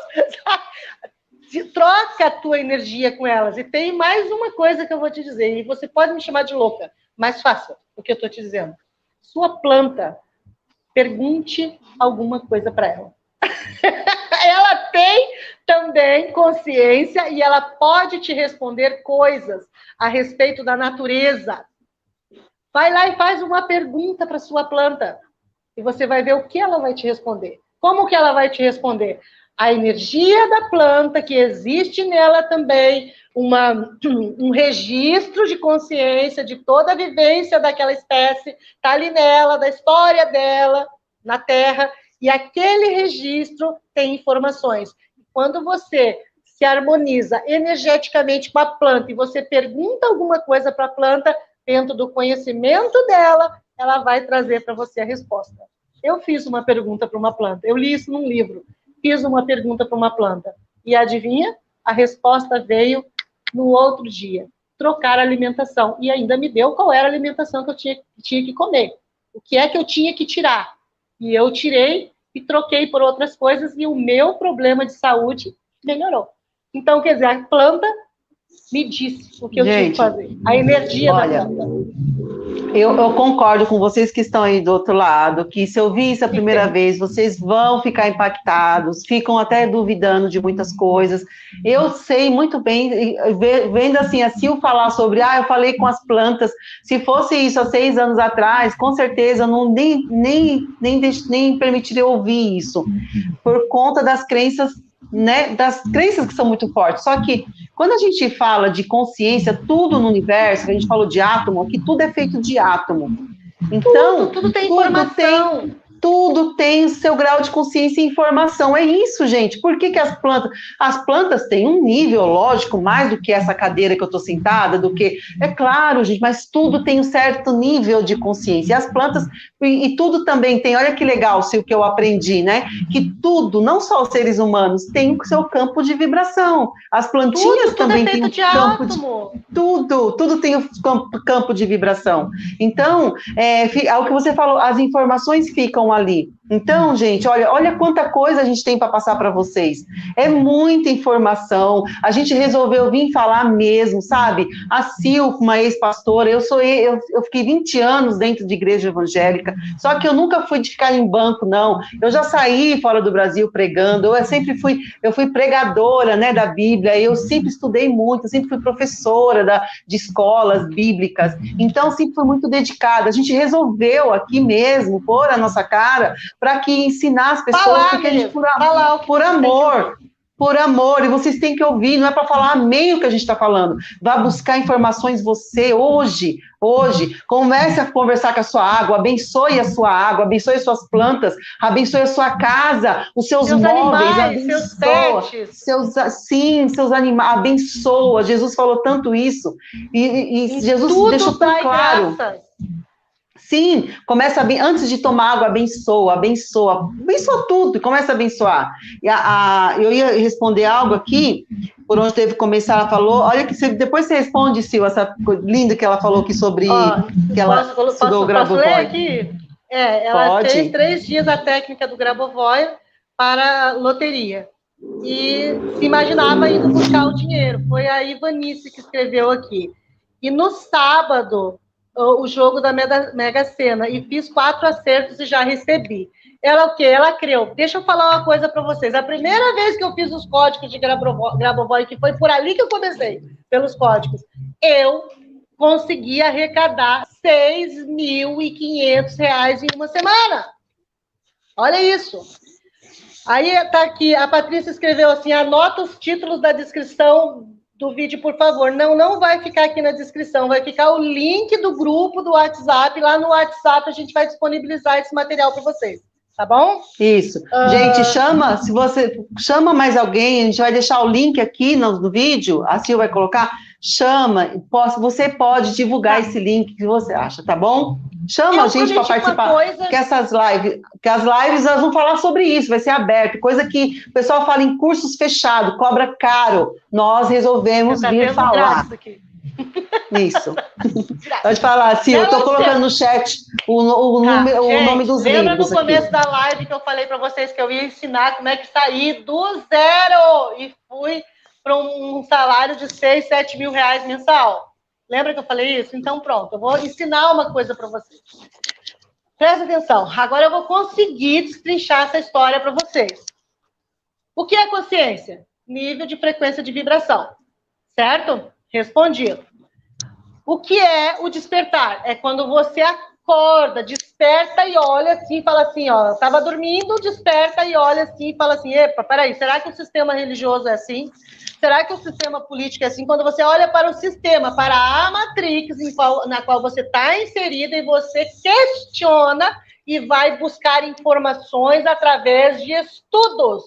Troca a tua energia com elas. E tem mais uma coisa que eu vou te dizer, e você pode me chamar de louca, mas faça o que eu estou te dizendo. Sua planta, pergunte alguma coisa para ela. Ela tem também consciência e ela pode te responder coisas a respeito da natureza. Vai lá e faz uma pergunta para sua planta e você vai ver o que ela vai te responder. Como que ela vai te responder? A energia da planta, que existe nela também, um registro de consciência de toda a vivência daquela espécie, está ali nela, da história dela, na Terra, e aquele registro tem informações. Quando você se harmoniza energeticamente com a planta e você pergunta alguma coisa para a planta, dentro do conhecimento dela, ela vai trazer para você a resposta. Eu fiz uma pergunta para uma planta, eu li isso num livro. Fiz uma pergunta para uma planta. E adivinha? A resposta veio no outro dia. Trocar a alimentação. E ainda me deu qual era a alimentação que eu tinha que comer. O que é que eu tinha que tirar. E eu tirei e troquei por outras coisas e o meu problema de saúde melhorou. Então, quer dizer, a planta me disse o que eu tinha que fazer. A energia da planta. Eu concordo com vocês que estão aí do outro lado, que se eu vi isso a primeira vez, vocês vão ficar impactados, ficam até duvidando de muitas coisas. Eu sei muito bem, vendo assim, a Sil falar sobre, eu falei com as plantas, se fosse isso há 6 anos atrás, com certeza eu não, nem permitiria ouvir isso, por conta das crenças, né, das crenças que são muito fortes. Só que quando a gente fala de consciência, tudo no universo, a gente falou de átomo, aqui tudo é feito de átomo. Então, tudo tem informação. Tudo tem o seu grau de consciência e informação. É isso, gente. Por que as plantas têm um nível, lógico, mais do que essa cadeira que eu estou sentada, do que... É claro, gente, mas tudo tem um certo nível de consciência. E as plantas, e tudo também tem, olha que legal, o que eu aprendi, né? Que tudo, não só os seres humanos, tem o seu campo de vibração. As plantinhas também têm um campo de... Tudo tem o campo de vibração. Então, é o que você falou, as informações ficam ali. Então, gente, olha quanta coisa a gente tem para passar para vocês. É muita informação. A gente resolveu vir falar mesmo, sabe? A Sil, uma ex-pastora, eu fiquei 20 anos dentro de igreja evangélica, só que eu nunca fui de ficar em banco, não. Eu já saí fora do Brasil pregando, eu fui pregadora, né, da Bíblia, eu sempre estudei muito, sempre fui professora de escolas bíblicas, então sempre fui muito dedicada. A gente resolveu aqui mesmo pôr a nossa cara para que ensinar as pessoas, porque a gente, por amor, e vocês têm que ouvir, não é para falar amém o que a gente está falando, vá buscar informações você, hoje, comece a conversar com a sua água, abençoe a sua água, abençoe as suas plantas, abençoe a sua casa, os seus móveis, animais, seus pets. Seus animais, abençoa, Jesus falou tanto isso, e Jesus deixou tão claro. Graças. Sim, começa antes de tomar água, abençoa tudo, e começa a abençoar. Eu ia responder algo aqui, por onde teve que começar, ela falou, olha que depois você responde, Sil, essa linda que ela falou aqui sobre, que ela estudou o Grabovoi. Posso ler aqui? Ela fez 3 dias a técnica do Grabovoi para loteria, e se imaginava indo buscar o dinheiro, foi a Ivanice que escreveu aqui, e no sábado, o jogo da Mega Sena, e fiz 4 acertos e já recebi. Ela o quê? Ela creu. Deixa eu falar uma coisa para vocês. A primeira vez que eu fiz os códigos de Grabovoi, que foi por ali que eu comecei, pelos códigos, eu consegui arrecadar R$6.500 em uma semana. Olha isso. Aí tá aqui, a Patrícia escreveu assim, anota os títulos da descrição do vídeo, por favor. Não vai ficar aqui na descrição, vai ficar o link do grupo do WhatsApp. Lá no WhatsApp a gente vai disponibilizar esse material para vocês, tá bom? Isso. Gente, se você chama mais alguém, a gente vai deixar o link aqui no vídeo, a Sil vai colocar. chama, você pode divulgar esse link que você acha, tá bom? Chama a gente para participar, que as lives elas vão falar sobre isso, vai ser aberto, coisa que o pessoal fala em cursos fechados, cobra caro, nós resolvemos vir falar. Isso. Pode falar, Sil, eu estou colocando no chat o nome dos livros. Lembra no começo da live que eu falei para vocês que eu ia ensinar como é que sair do zero e fui para um salário de 6, 7 mil reais mensal? Lembra que eu falei isso? Então pronto, eu vou ensinar uma coisa para vocês. Presta atenção, agora eu vou conseguir destrinchar essa história para vocês. O que é consciência? Nível de frequência de vibração, certo? Respondido. O que é o despertar? É quando você acorda, desperta e olha assim, fala assim, ó, eu estava dormindo, desperta e olha assim, fala assim, epa, peraí, será que o sistema religioso é assim? Será que o sistema político é assim? Quando você olha para o sistema, para a matrix na qual você está inserida e você questiona e vai buscar informações através de estudos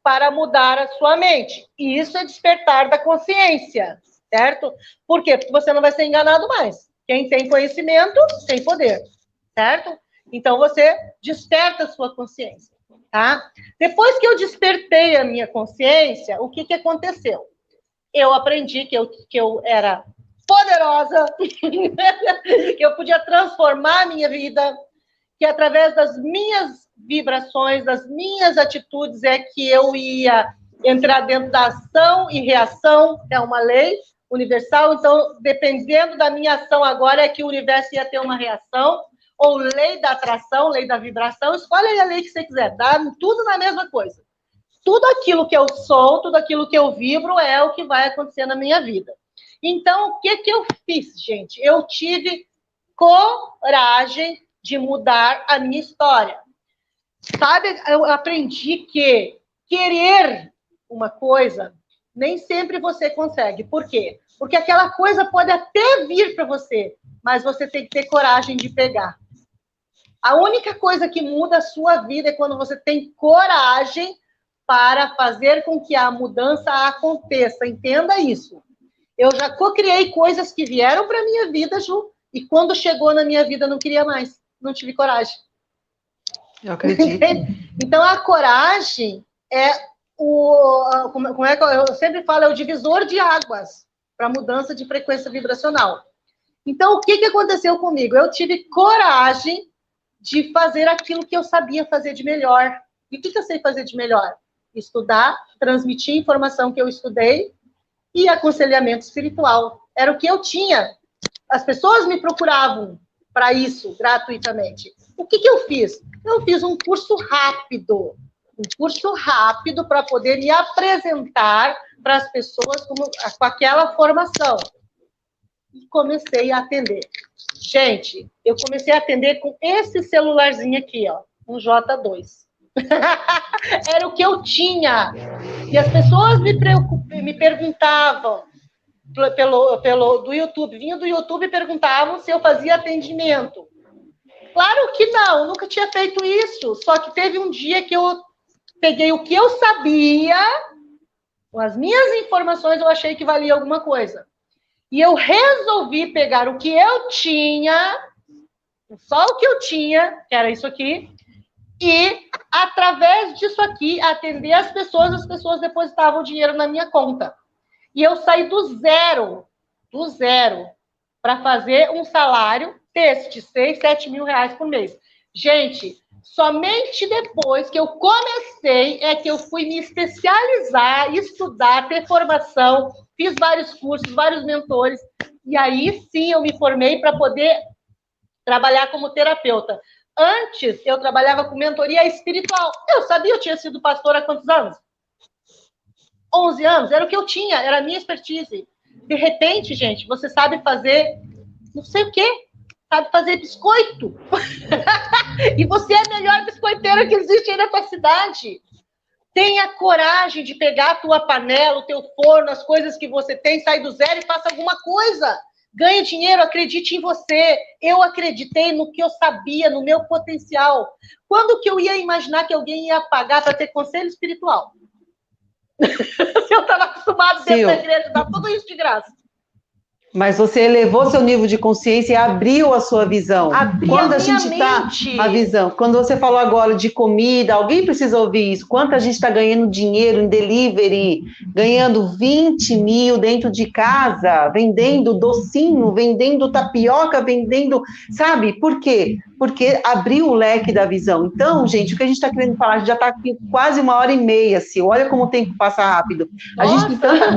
para mudar a sua mente. Isso é despertar da consciência, certo? Por quê? Porque você não vai ser enganado mais. Quem tem conhecimento tem poder, certo? Então você desperta a sua consciência. Tá? Depois que eu despertei a minha consciência, o que aconteceu? Eu aprendi que eu era poderosa, que eu podia transformar a minha vida, que através das minhas vibrações, das minhas atitudes, é que eu ia entrar dentro da ação e reação, é uma lei universal, então, dependendo da minha ação agora, é que o universo ia ter uma reação, ou lei da atração, lei da vibração, escolhe aí a lei que você quiser, dá tudo na mesma coisa. Tudo aquilo que eu sou, tudo aquilo que eu vibro é o que vai acontecer na minha vida. Então, o que eu fiz, gente? Eu tive coragem de mudar a minha história. Sabe, eu aprendi que querer uma coisa, nem sempre você consegue. Por quê? Porque aquela coisa pode até vir para você, mas você tem que ter coragem de pegar. A única coisa que muda a sua vida é quando você tem coragem para fazer com que a mudança aconteça. Entenda isso. Eu já co-criei coisas que vieram para a minha vida, Ju, e quando chegou na minha vida não queria mais. Não tive coragem. Eu acredito. Então, a coragem é como é que eu sempre falo, é o divisor de águas para mudança de frequência vibracional. Então, o que aconteceu comigo? Eu tive coragem de fazer aquilo que eu sabia fazer de melhor. E o que eu sei fazer de melhor? Estudar, transmitir informação que eu estudei e aconselhamento espiritual. Era o que eu tinha. As pessoas me procuravam para isso, gratuitamente. O que eu fiz? Eu fiz um curso rápido. Um curso rápido para poder me apresentar para as pessoas com aquela formação. E comecei a atender. Gente, eu comecei a atender com esse celularzinho aqui, ó, um J2. Era o que eu tinha. E as pessoas me perguntavam do YouTube, vinham do YouTube e perguntavam se eu fazia atendimento. Claro que não, nunca tinha feito isso. Só que teve um dia que eu peguei o que eu sabia, com as minhas informações, eu achei que valia alguma coisa. E eu resolvi pegar o que eu tinha, só o que eu tinha, que era isso aqui, e, através disso aqui, atender as pessoas depositavam o dinheiro na minha conta. E eu saí do zero, para fazer um salário desse, de 6, 7 mil reais por mês. Gente, somente depois que eu comecei é que eu fui me especializar, estudar, ter formação, fiz vários cursos, vários mentores, e aí sim eu me formei para poder trabalhar como terapeuta. Antes, eu trabalhava com mentoria espiritual. Eu sabia, eu tinha sido pastora há quantos anos? 11 anos, era o que eu tinha, era a minha expertise. De repente, gente, você sabe fazer não sei o quê, sabe fazer biscoito. E você é a melhor biscoiteira que existe aí na tua cidade. Tenha coragem de pegar a tua panela, o teu forno, as coisas que você tem, sai do zero e faça alguma coisa. Ganhe dinheiro, acredite em você. Eu acreditei no que eu sabia, no meu potencial. Quando que eu ia imaginar que alguém ia pagar para ter conselho espiritual? Se eu estava acostumado dentro da igreja, dar tudo isso de graça. Mas você elevou seu nível de consciência e abriu a sua visão. Quando a gente está a visão, quando você falou agora de comida, alguém precisa ouvir isso. Quanto a gente está ganhando dinheiro em delivery, ganhando 20 mil dentro de casa, vendendo docinho, vendendo tapioca, vendendo, sabe? Por quê? Porque abriu o leque da visão. Então, gente, o que a gente está querendo falar, a gente já está aqui quase 1h30, assim, olha como o tempo passa rápido. A gente tem tanta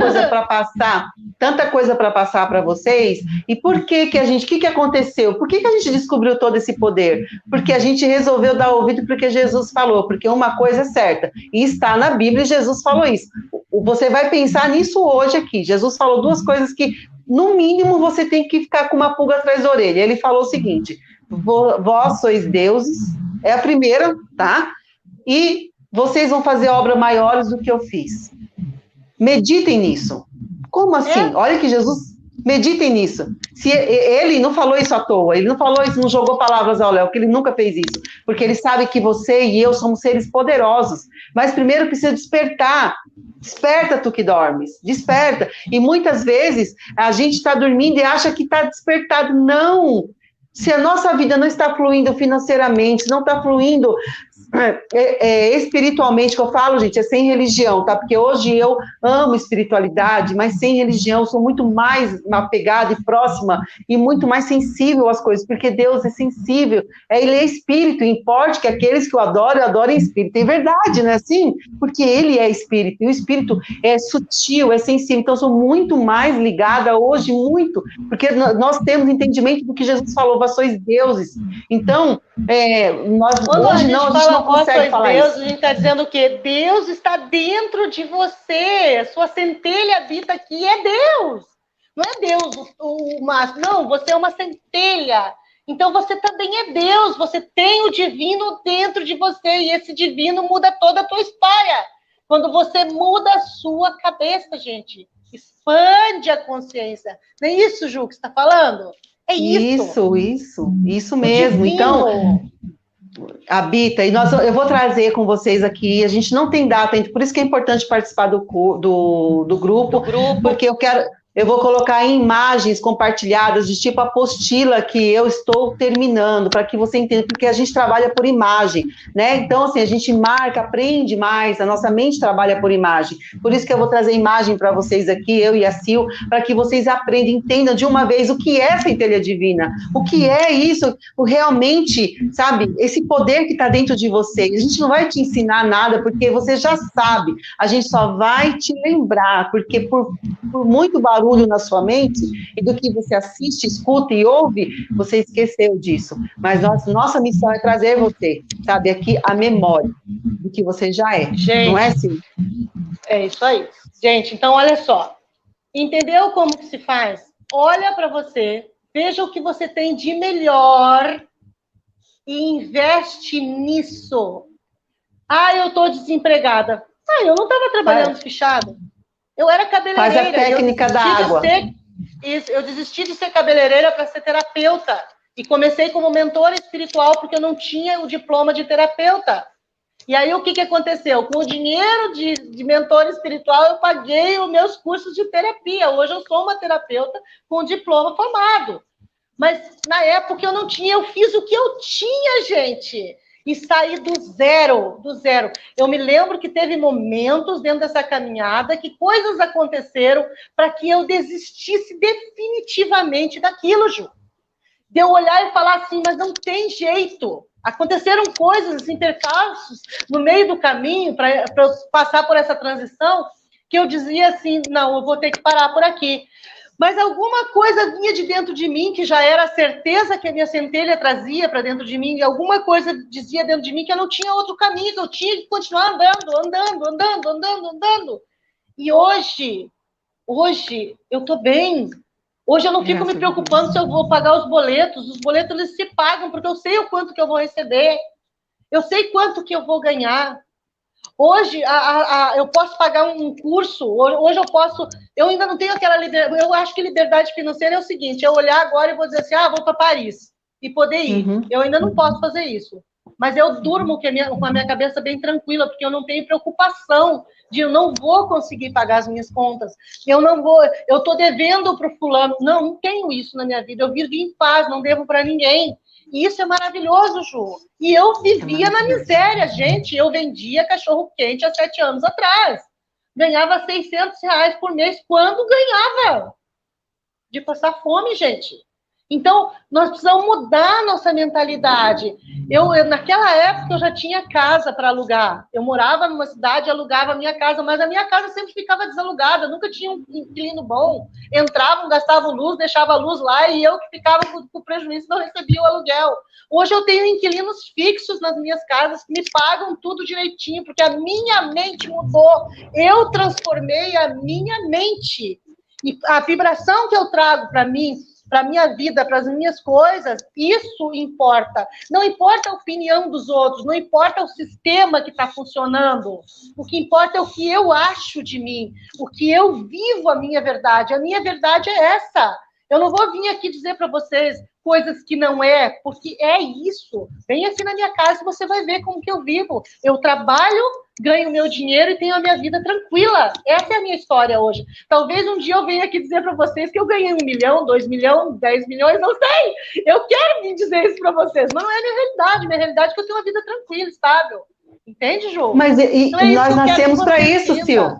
coisa para passar para vocês. E por que a gente, o que aconteceu? Por que a gente descobriu todo esse poder? Porque a gente resolveu dar ouvido porque Jesus falou, porque uma coisa é certa, e está na Bíblia e Jesus falou isso. Você vai pensar nisso hoje aqui. Jesus falou 2 coisas que, no mínimo, você tem que ficar com uma pulga atrás da orelha. Ele falou o seguinte: vós sois deuses, é a primeira, tá? E vocês vão fazer obras maiores do que eu fiz. Meditem nisso. Como assim? Olha que Jesus, meditem nisso. Se ele não falou isso à toa, ele não falou isso, não jogou palavras ao léu, porque ele nunca fez isso. Porque ele sabe que você e eu somos seres poderosos. Mas primeiro precisa despertar. Desperta, tu que dormes. Desperta. E muitas vezes a gente está dormindo e acha que está despertado. Não! Se a nossa vida não está fluindo financeiramente, se não está fluindo espiritualmente, que eu falo, gente, é sem religião, tá? Porque hoje eu amo espiritualidade, mas sem religião, sou muito mais apegada e próxima e muito mais sensível às coisas, porque Deus é sensível, ele é espírito, importa que aqueles que o adoram, adorem espírito. É verdade, não é assim? Porque ele é espírito, e o espírito é sutil, é sensível, então eu sou muito mais ligada hoje, muito, porque nós temos entendimento do que Jesus falou, vós sois deuses. Então, nós hoje não, a gente não consegue falar Deus, isso. A gente está dizendo o quê? Deus está dentro de você, sua centelha habita aqui, é Deus. Não é Deus o máximo, não, você é uma centelha. Então você também é Deus, você tem o divino dentro de você, e esse divino muda toda a tua história. Quando você muda a sua cabeça, gente, expande a consciência. Não é isso, Ju, que você está falando? É isso. Isso mesmo. Então, habita, e eu vou trazer com vocês aqui, a gente não tem data, por isso que é importante participar do grupo, porque eu vou colocar em imagens compartilhadas, de tipo apostila que eu estou terminando, para que você entenda, porque a gente trabalha por imagem, né? Então, assim, a gente marca, aprende mais, a nossa mente trabalha por imagem. Por isso que eu vou trazer imagem para vocês aqui, eu e a Sil, para que vocês aprendam, entendam de uma vez o que é centelha divina, o que é isso, realmente, sabe, esse poder que está dentro de vocês. A gente não vai te ensinar nada, porque você já sabe, a gente só vai te lembrar, porque por muito barulho na sua mente, e do que você assiste, escuta e ouve, você esqueceu disso. Mas nossa missão é trazer você, sabe, aqui a memória do que você já é. Gente, não é assim? É isso aí. Gente, então olha só. Entendeu como que se faz? Olha para você, veja o que você tem de melhor e investe nisso. Eu estou desempregada. Eu não estava trabalhando fichado. Eu era cabeleireira. Faz a técnica da água. Eu desisti de ser cabeleireira para ser terapeuta. E comecei como mentora espiritual, porque eu não tinha o diploma de terapeuta. E aí, o que aconteceu? Com o dinheiro de mentora espiritual, eu paguei os meus cursos de terapia. Hoje eu sou uma terapeuta com diploma formado. Mas, na época, eu não tinha. Eu fiz o que eu tinha, gente. E saí do zero. Eu me lembro que teve momentos dentro dessa caminhada que coisas aconteceram para que eu desistisse definitivamente daquilo, Ju. De eu olhar e falar assim, mas não tem jeito. Aconteceram coisas, assim, percalços no meio do caminho para eu passar por essa transição, que eu dizia assim, não, eu vou ter que parar por aqui. Mas alguma coisa vinha de dentro de mim, que já era a certeza que a minha centelha trazia para dentro de mim, e alguma coisa dizia dentro de mim que eu não tinha outro caminho, que eu tinha que continuar andando. E hoje eu estou bem. Hoje eu não fico me preocupando se eu vou pagar os boletos eles se pagam, porque eu sei o quanto que eu vou receber, eu sei quanto que eu vou ganhar. Hoje, eu posso pagar um curso, hoje eu ainda não tenho aquela liberdade, eu acho que liberdade financeira é o seguinte, eu olhar agora e vou dizer assim, vou para Paris, e poder ir. Eu ainda não posso fazer isso. mas eu durmo com a minha cabeça bem tranquila, porque eu não tenho preocupação de eu não vou conseguir pagar as minhas contas, eu estou devendo para o fulano. Não tenho isso na minha vida, eu vivo em paz, não devo para ninguém. E isso é maravilhoso, Ju. E eu vivia na miséria, gente. Eu vendia cachorro-quente há 7 anos atrás. Ganhava R$600 por mês. Quando ganhava? De passar fome, gente. Então, nós precisamos mudar a nossa mentalidade. Naquela época, eu já tinha casa para alugar. Eu morava numa cidade, alugava a minha casa, mas a minha casa sempre ficava desalugada, nunca tinha um inquilino bom. Entravam, gastavam luz, deixava a luz lá, e eu que ficava com o prejuízo, não recebia o aluguel. Hoje eu tenho inquilinos fixos nas minhas casas, que me pagam tudo direitinho, porque a minha mente mudou. Eu transformei a minha mente. E a vibração que eu trago para mim, para a minha vida, para as minhas coisas, isso importa. Não importa a opinião dos outros, não importa o sistema que está funcionando. O que importa é o que eu acho de mim, o que eu vivo a minha verdade. A minha verdade é essa. Eu não vou vir aqui dizer para vocês coisas que não é, porque é isso. Vem aqui na minha casa e você vai ver como que eu vivo. Eu trabalho, ganho meu dinheiro e tenho a minha vida tranquila. Essa é a minha história hoje. Talvez um dia eu venha aqui dizer para vocês que eu ganhei 1 milhão, 2 milhões, 10 milhões, não sei. Eu quero vir dizer isso para vocês, mas não é a minha realidade. Minha realidade é que eu tenho uma vida tranquila, estável. Entende, Ju? Mas nós nascemos para isso, Sil.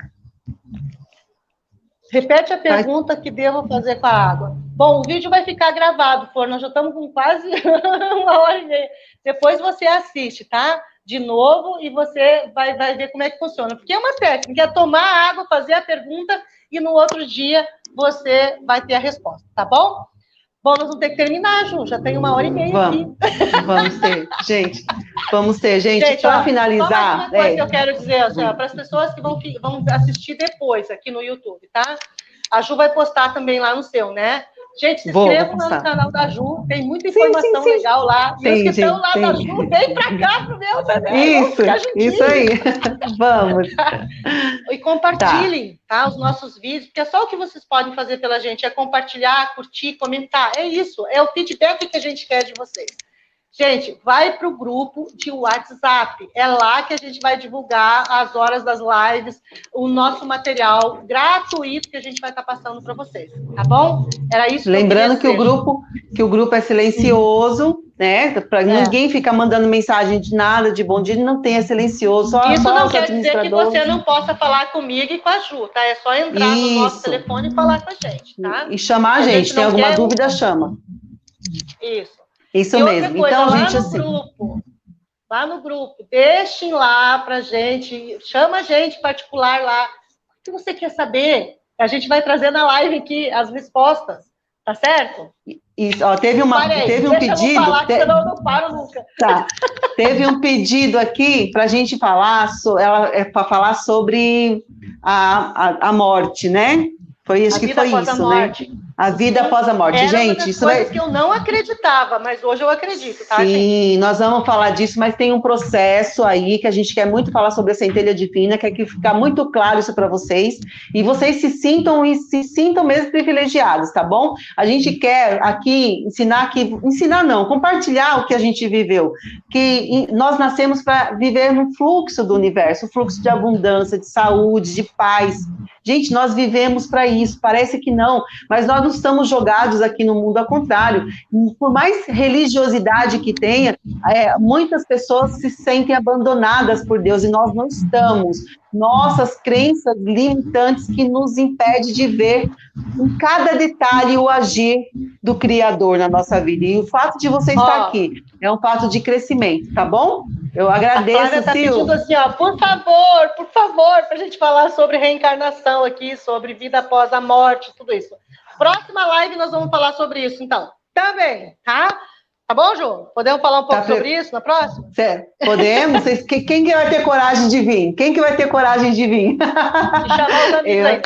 Repete a pergunta que devo fazer com a água. Bom, o vídeo vai ficar gravado, nós já estamos com quase 1h30. Depois você assiste, tá? De novo, e você vai ver como é que funciona. Porque é uma técnica, é tomar água, fazer a pergunta, e no outro dia você vai ter a resposta, tá bom? Bom, nós vamos ter que terminar, Ju, já tem 1h30 aqui. Vamos ter, gente, para finalizar... Uma coisa que eu quero dizer, assim, para as pessoas que vão assistir depois aqui no YouTube, tá? A Ju vai postar também lá no seu, né? Gente, se inscrevam lá no canal da Ju, tem muita informação legal lá. E os que estão lá da Ju, vem pra cá pro meu também. Isso aí. Vamos. E compartilhem, tá? Os nossos vídeos, porque é só o que vocês podem fazer pela gente, é compartilhar, curtir, comentar. É isso, é o feedback que a gente quer de vocês. Gente, vai para o grupo de WhatsApp. É lá que a gente vai divulgar as horas das lives, o nosso material gratuito que a gente vai estar passando para vocês, tá bom? Era isso. Lembrando que o grupo é silencioso, né? Para ninguém ficar mandando mensagem de nada, de bom dia, não tenha silencioso. Isso não quer dizer que você não possa falar comigo e com a Ju, tá? É só entrar no nosso telefone e falar com a gente, tá? E chamar a gente. Tem alguma dúvida, chama. Isso mesmo. Coisa, então, gente, lá no grupo, deixem lá pra gente, chama a gente particular lá. O que você quer saber? A gente vai trazer na live aqui as respostas, tá certo? Isso, ó, teve um pedido. Senão eu não paro nunca. Tá. Teve um pedido aqui para a gente falar, para falar sobre a morte, né? Acho que foi isso, né? A vida após a morte. Gente, isso é que eu não acreditava, mas hoje eu acredito, tá, gente? Sim, nós vamos falar disso, mas tem um processo aí que a gente quer muito falar sobre a centelha divina, quer que ficar muito claro isso para vocês, e vocês se sintam mesmo privilegiados, tá bom? A gente quer aqui compartilhar o que a gente viveu, que nós nascemos para viver no fluxo do universo, fluxo de abundância, de saúde, de paz. Gente, nós vivemos para isso, parece que não, mas nós não estamos jogados aqui no mundo, ao contrário. Por mais religiosidade que tenha, muitas pessoas se sentem abandonadas por Deus, e nós não estamos. Nossas crenças limitantes que nos impedem de ver em cada detalhe o agir do Criador na nossa vida. E o fato de você estar aqui é um fato de crescimento, tá bom? Eu agradeço, Sil. Está pedindo assim, por favor, para a gente falar sobre reencarnação aqui, sobre vida após a morte, tudo isso. Próxima live nós vamos falar sobre isso, então. Também, tá? Tá bom, Ju? Podemos falar um pouco sobre isso na próxima? Certo. Podemos? Quem que vai ter coragem de vir? Quem que vai ter coragem de vir? De chamar os amigos aí.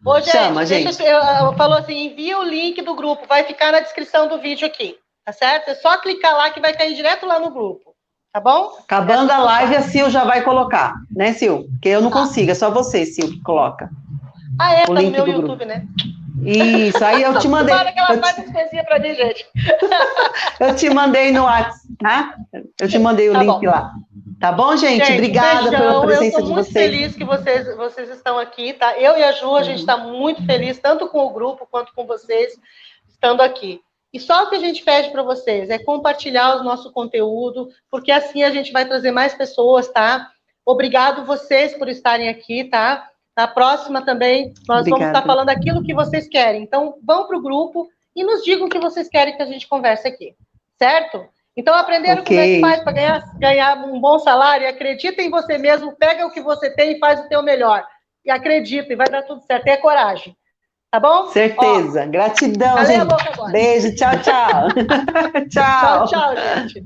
Ô, gente. Eu falo assim, envia o link do grupo, vai ficar na descrição do vídeo aqui, tá certo? É só clicar lá que vai cair direto lá no grupo, tá bom? Acabando a live, a Sil já vai colocar, né, Sil? Porque eu não consigo, é só você, Sil, que coloca. Tá no meu YouTube, grupo. Né? Isso, aí eu te mandei. Para que ela faz as coisinhas pra mim, gente. Eu te mandei no WhatsApp. tá? Eu te mandei o link lá. Tá bom, gente? Obrigada pela presença de vocês. Eu estou muito feliz que vocês estão aqui, tá? Eu e a Ju, a gente está muito feliz, tanto com o grupo quanto com vocês, estando aqui. E só o que a gente pede para vocês é compartilhar o nosso conteúdo, porque assim a gente vai trazer mais pessoas, tá? Obrigado vocês por estarem aqui, tá? Na próxima também, nós vamos estar falando aquilo que vocês querem. Então, vão para o grupo e nos digam o que vocês querem que a gente converse aqui, certo? Então, aprenderam como é que faz para ganhar um bom salário? Acredita em você mesmo, pega o que você tem e faz o teu melhor. E acredita, e vai dar tudo certo. Tenha coragem. Tá bom? Certeza. Gratidão, gente. Beijo. Tchau, tchau. Tchau, tchau, gente.